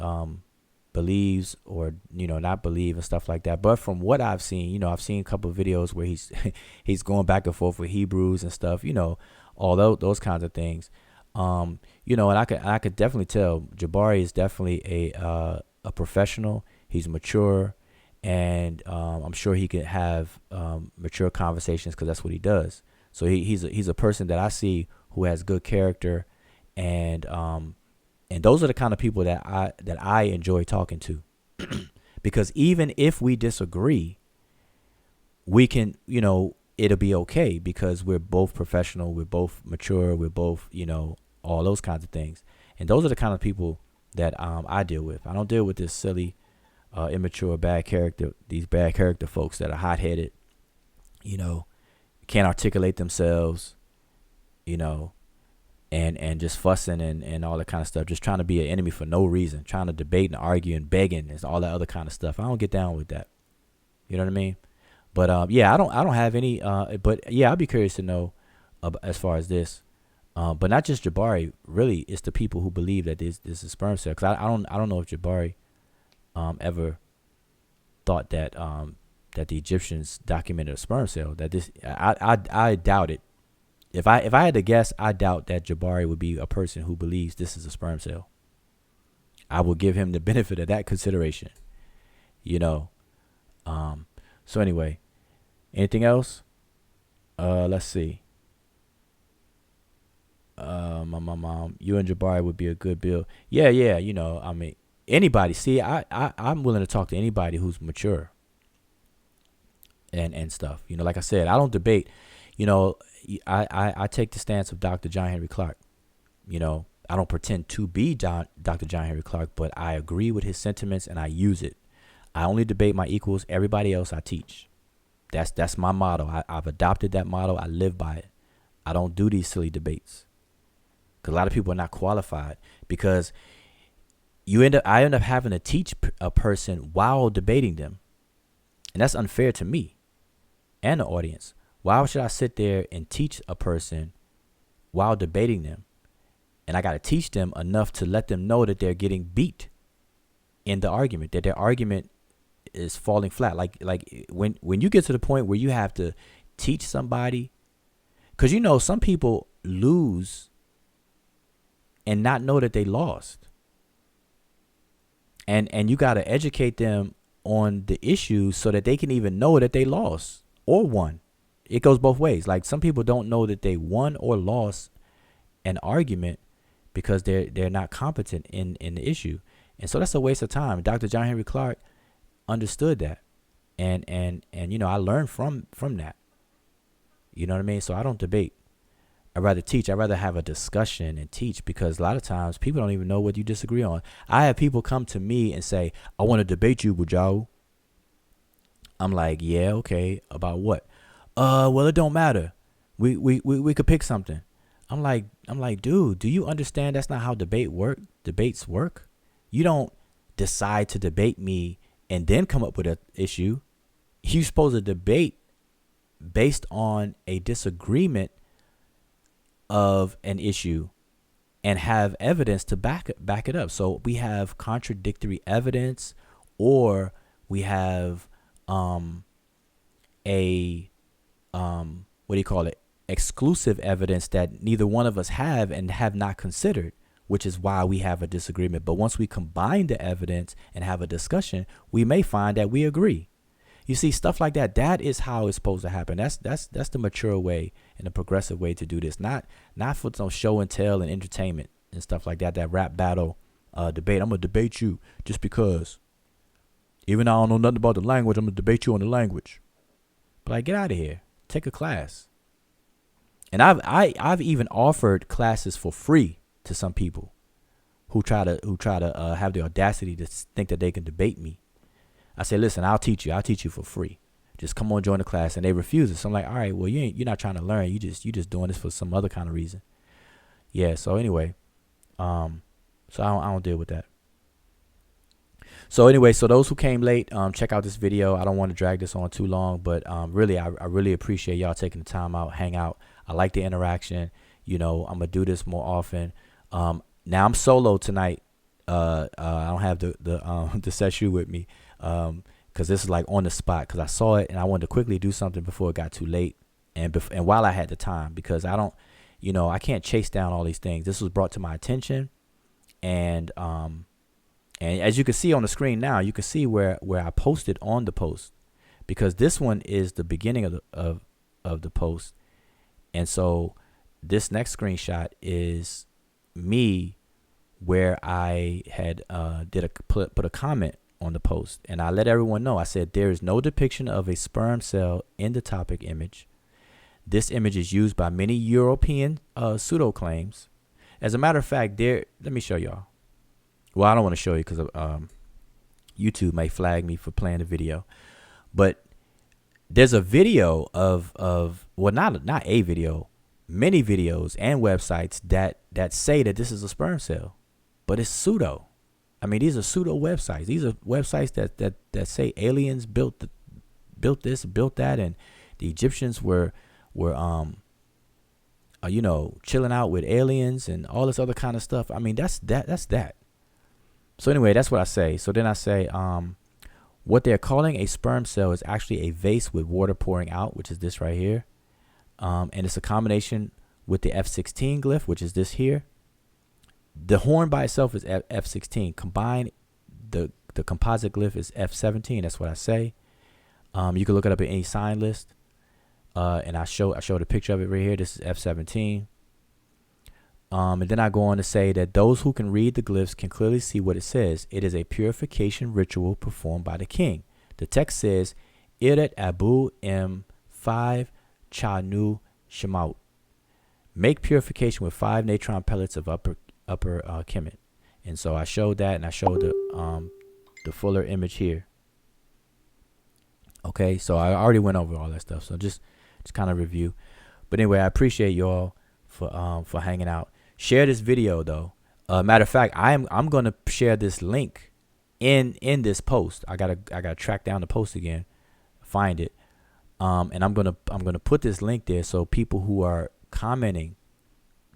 believes or, you know, not believe and stuff like that. But from what I've seen, you know, I've seen a couple of videos where he's he's going back and forth with Hebrews and stuff, you know, all those kinds of things. You know, and I could definitely tell Jabari is definitely a professional. He's mature, and I'm sure he can have mature conversations because that's what he does. So he's a person that I see who has good character, and those are the kind of people that I enjoy talking to, because even if we disagree, we can, you know, it'll be okay because we're both professional, we're both mature, we're both, you know, all those kinds of things. And those are the kind of people that I deal with. I don't deal with this silly, immature, these bad character folks that are hot-headed, you know, can't articulate themselves, you know, and just fussing and all that kind of stuff, just trying to be an enemy for no reason, trying to debate and argue and begging and all that other kind of stuff. I don't get down with that. You know what I mean? But yeah, I don't have any. But yeah, I'll be curious to know as far as this. But not just Jabari. Really, it's the people who believe that this is sperm cell. Because I don't know if Jabari ever thought that that the Egyptians documented a sperm cell. That this I doubt it. If I had to guess, I doubt that Jabari would be a person who believes this is a sperm cell. I will give him the benefit of that consideration. You know. So anyway, anything else? Let's see. My mom, you and Jabari would be a good build. Yeah. You know, I mean, anybody. See, I'm willing to talk to anybody who's mature and stuff. You know, like I said, I don't debate. You know, I take the stance of Dr. John Henry Clark. You know, I don't pretend to be Dr. John Henry Clark, but I agree with his sentiments and I use it. I only debate my equals. Everybody else I teach. That's my motto. I've adopted that motto. I live by it. I don't do these silly debates because a lot of people are not qualified, because I end up having to teach a person while debating them, and that's unfair to me and the audience. Why should I sit there and teach a person while debating them? And I got to teach them enough to let them know that they're getting beat in the argument, that their argument is falling flat. Like when you get to the point where you have to teach somebody, because you know some people lose and not know that they lost, and you got to educate them on the issues so that they can even know that they lost or won. It goes both ways. Like some people don't know that they won or lost an argument because they're not competent in the issue, and so that's a waste of time. Dr. John Henry Clark understood that, and you know, I learned from that. You know what I mean? So I don't debate. I'd rather teach. I'd rather have a discussion and teach, because a lot of times people don't even know what you disagree on. I have people come to me and say, I want to debate you, Bujau. I'm like, yeah, okay. About what? Well, it don't matter. We could pick something. I'm like, dude, do you understand that's not how debates work? You don't decide to debate me and then come up with an issue. You're supposed to debate based on a disagreement of an issue and have evidence to back it up. So we have contradictory evidence, or we have exclusive evidence that neither one of us have and have not considered, which is why we have a disagreement. But once we combine the evidence and have a discussion, we may find that we agree. You see, stuff like that, that is how it's supposed to happen. That's the mature way and the progressive way to do this. Not for some show and tell and entertainment and stuff like that, that rap battle debate. I'm going to debate you just because. Even though I don't know nothing about the language, I'm going to debate you on the language. But like, get out of here. Take a class. And I've even offered classes for free to some people who try to have the audacity to think that they can debate me. I say, listen, I'll teach you for free. Just come on, join the class. And they refuse it. So I'm like, all right, well, you're not trying to learn. You just doing this for some other kind of reason. Yeah. So anyway, so I don't deal with that. So anyway, so those who came late, check out this video. I don't want to drag this on too long, but really, I really appreciate y'all taking the time out, hang out. I like the interaction. You know, I'm gonna do this more often. Now I'm solo tonight. I don't have the Sesh with me, because this is like on the spot, because I saw it and I wanted to quickly do something before it got too late, and while I had the time, because I don't, you know, I can't chase down all these things. This was brought to my attention, and as you can see on the screen now, you can see where I posted on the post, because this one is the beginning of the post, and so this next screenshot is me where I had put a comment on the post, and I let everyone know. I said, there is no depiction of a sperm cell in the topic image. This image is used by many European pseudo claims. As a matter of fact, let me show y'all. Well, I don't want to show you because YouTube may flag me for playing the video, but there's a video of well, not a video, many videos and websites that say that this is a sperm cell, but it's pseudo. I mean, these are pseudo websites. These are websites that say aliens built this, built that, and the Egyptians were you know, chilling out with aliens and all this other kind of stuff. I mean, that's that. So anyway, that's what I say. So then I say, what they're calling a sperm cell is actually a vase with water pouring out, which is this right here. And it's a combination with the F16 glyph, which is this here. The horn by itself is F16. Combined, the composite glyph is F17. That's what I say. You can look it up in any sign list. And I showed a picture of it right here. This is F17. And then I go on to say that those who can read the glyphs can clearly see what it says. It is a purification ritual performed by the king. The text says, Iret Abu M5 Chanu Shemaut. Make purification with 5 natron pellets of upper kemet. And so I showed that, and I showed the fuller image here. Okay, so I already went over all that stuff. So just kind of review. But anyway, I appreciate y'all for hanging out. Share this video though. Matter of fact, I'm gonna share this link in this post. I gotta track down the post again, find it, and I'm gonna put this link there so people who are commenting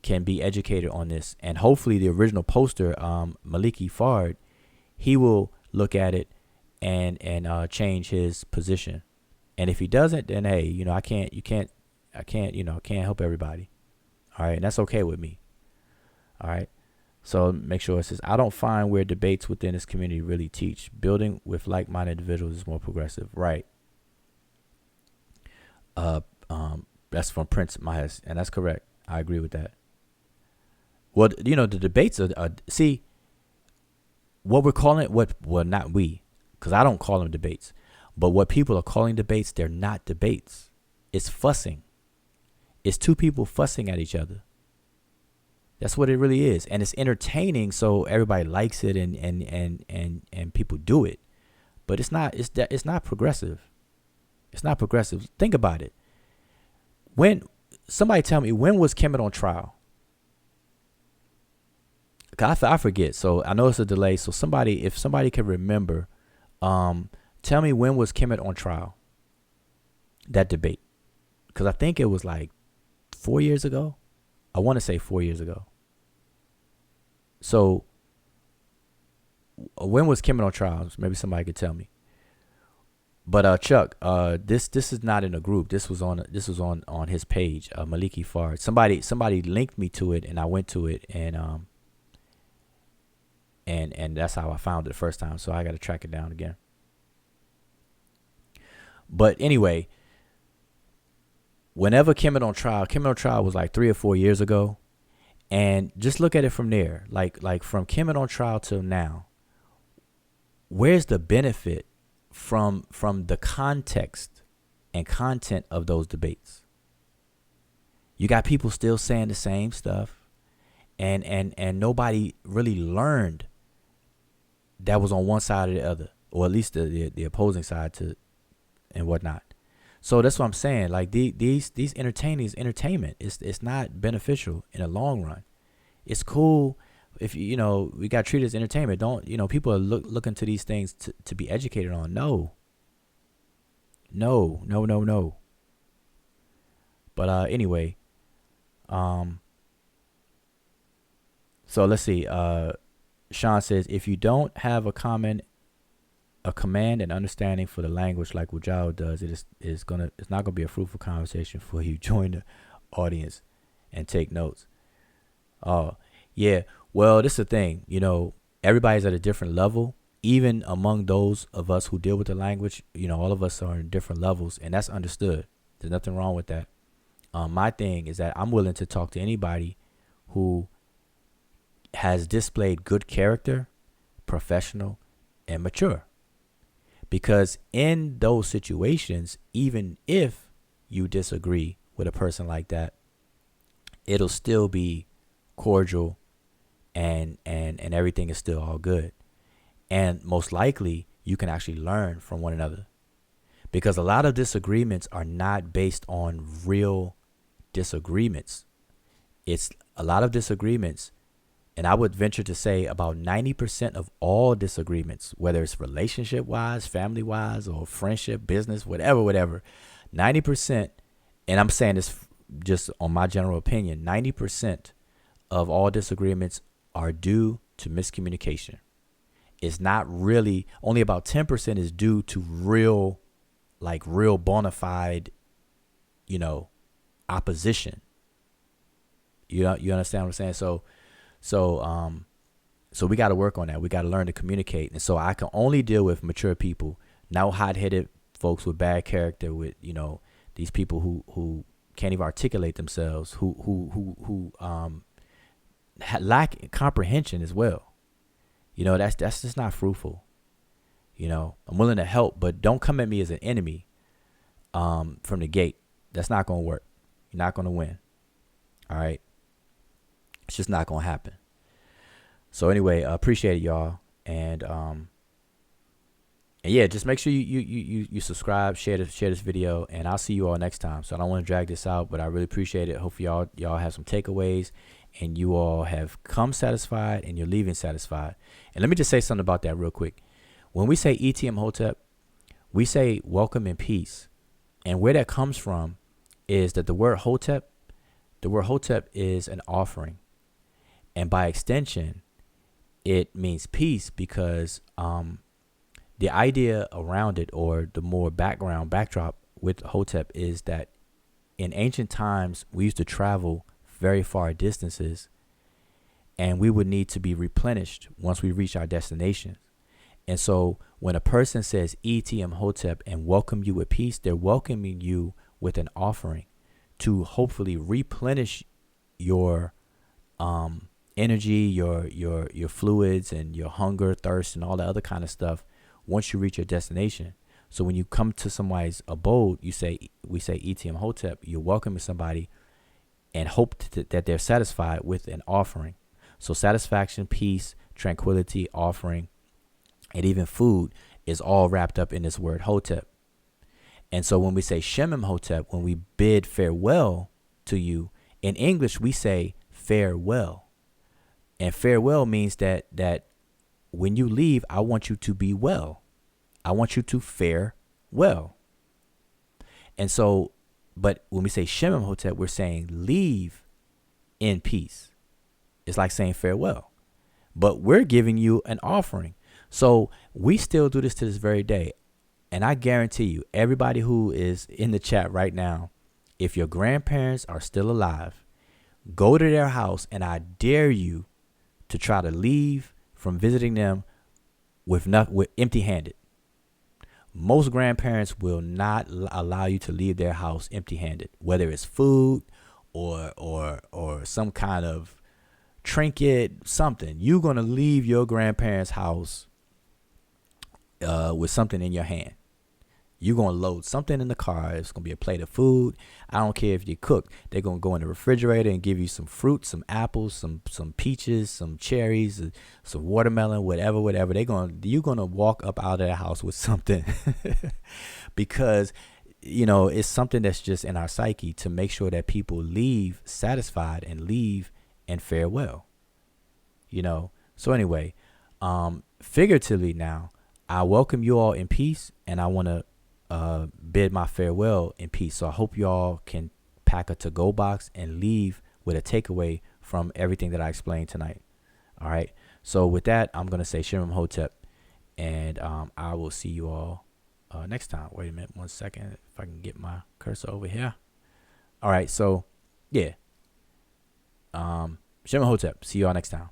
can be educated on this. And hopefully the original poster, Maliki Fard, he will look at it and change his position. And if he doesn't, then hey, you know, I can't help everybody. All right, and that's okay with me. All right, so make sure it says, I don't find where debates within this community really teach. Building with like-minded individuals is more progressive. Right. That's from Prince Mahes, and that's correct. I agree with that. Well, you know, the debates are see, what we're calling well, not we, because I don't call them debates, but what people are calling debates, they're not debates. It's fussing. It's two people fussing at each other. That's what it really is. And it's entertaining, so everybody likes it and people do it. But it's not progressive. It's not progressive. Think about it. Somebody tell me, when was Kemet on trial? I forget. So I know it's a delay. So if somebody can remember, tell me, when was Kemet on trial? That debate. Because I think it was like 4 years ago. I want to say 4 years ago. So when was Kemet on trial? Maybe somebody could tell me. But Chuck, this is not in a group. This was on his page, Maliki Fard. Somebody linked me to it, and I went to it, and that's how I found it the first time. So I got to track it down again. But anyway, whenever Kemet on trial was like 3 or 4 years ago, and just look at it from there, like from Kemet on trial till now. Where's the benefit from the context and content of those debates? You got people still saying the same stuff, and nobody really learned that was on one side or the other, or at least the opposing side to and whatnot. So that's what I'm saying. Like these entertainment. It's not beneficial in the long run. It's cool if we got to treat it as entertainment. Don't people are looking to these things to be educated on. No. But anyway, so let's see. Sean says, if you don't have a command and understanding for the language like Wujao does, it's not gonna be a fruitful conversation for you. Join the audience and take notes. Yeah. Well, this is the thing. Everybody's at a different level. Even among those of us who deal with the language, all of us are in different levels, and that's understood. There's nothing wrong with that. My thing is that I'm willing to talk to anybody who has displayed good character, professional, and mature. Because in those situations, even if you disagree with a person like that, it'll still be cordial and everything is still all good. And most likely, you can actually learn from one another. Because a lot of disagreements are not based on real disagreements. It's a lot of disagreements, and I would venture to say about 90% of all disagreements, whether it's relationship-wise, family-wise, or friendship, business, whatever, 90%, and I'm saying this just on my general opinion, 90% of all disagreements are due to miscommunication. It's not really, only about 10% is due to real bona fide, opposition. You understand what I'm saying? So we got to work on that. We got to learn to communicate. And so I can only deal with mature people, not hot-headed folks with bad character, with, these people who can't even articulate themselves, who lack comprehension as well. That's just not fruitful. I'm willing to help, but don't come at me as an enemy from the gate. That's not going to work. You're not going to win. All right. It's just not going to happen. So anyway, appreciate it, y'all. And yeah, just make sure you subscribe, share this video, and I'll see you all next time. So I don't want to drag this out, but I really appreciate it. Hopefully y'all have some takeaways and you all have come satisfied and you're leaving satisfied. And let me just say something about that real quick. When we say ETM Hotep, we say welcome and peace. And where that comes from is that the word Hotep is an offering. And by extension, it means peace because the idea around it, or the more backdrop with Hotep, is that in ancient times, we used to travel very far distances and we would need to be replenished once we reach our destination. And so when a person says ETM Hotep and welcome you with peace, they're welcoming you with an offering to hopefully replenish your energy, your fluids, and your hunger, thirst, and all the other kind of stuff once you reach your destination. So when you come to somebody's abode, we say ETM Hotep, you're welcoming somebody and hope that they're satisfied with an offering. So satisfaction, peace, tranquility, offering, and even food is all wrapped up in this word Hotep. And so when we say Shemem Hotep, when we bid farewell to you, in English we say farewell. And farewell means that when you leave, I want you to be well. I want you to fare well. And so, but when we say Shemem Hotep, we're saying leave in peace. It's like saying farewell. But we're giving you an offering. So we still do this to this very day. And I guarantee you, everybody who is in the chat right now, if your grandparents are still alive, go to their house and I dare you to try to leave from visiting them with empty-handed. Most grandparents will not allow you to leave their house empty-handed, whether it's food or some kind of trinket, something. You're going to leave your grandparents' house with something in your hand. You're going to load something in the car. It's going to be a plate of food. I don't care if you cook. They're going to go in the refrigerator and give you some fruit, some apples, some peaches, some cherries, some watermelon, whatever. You're going to walk up out of the house with something because, it's something that's just in our psyche to make sure that people leave satisfied and leave and farewell. So anyway, figuratively now, I welcome you all in peace, and I want to bid my farewell in peace. So I hope you all can pack a to-go box and leave with a takeaway from everything that I explained tonight. All right. So with that, I'm going to say Shem Hotep, and I will see you all next time. Wait a minute, 1 second. If I can get my cursor over here. All right. So yeah. Shem Hotep. See you all next time.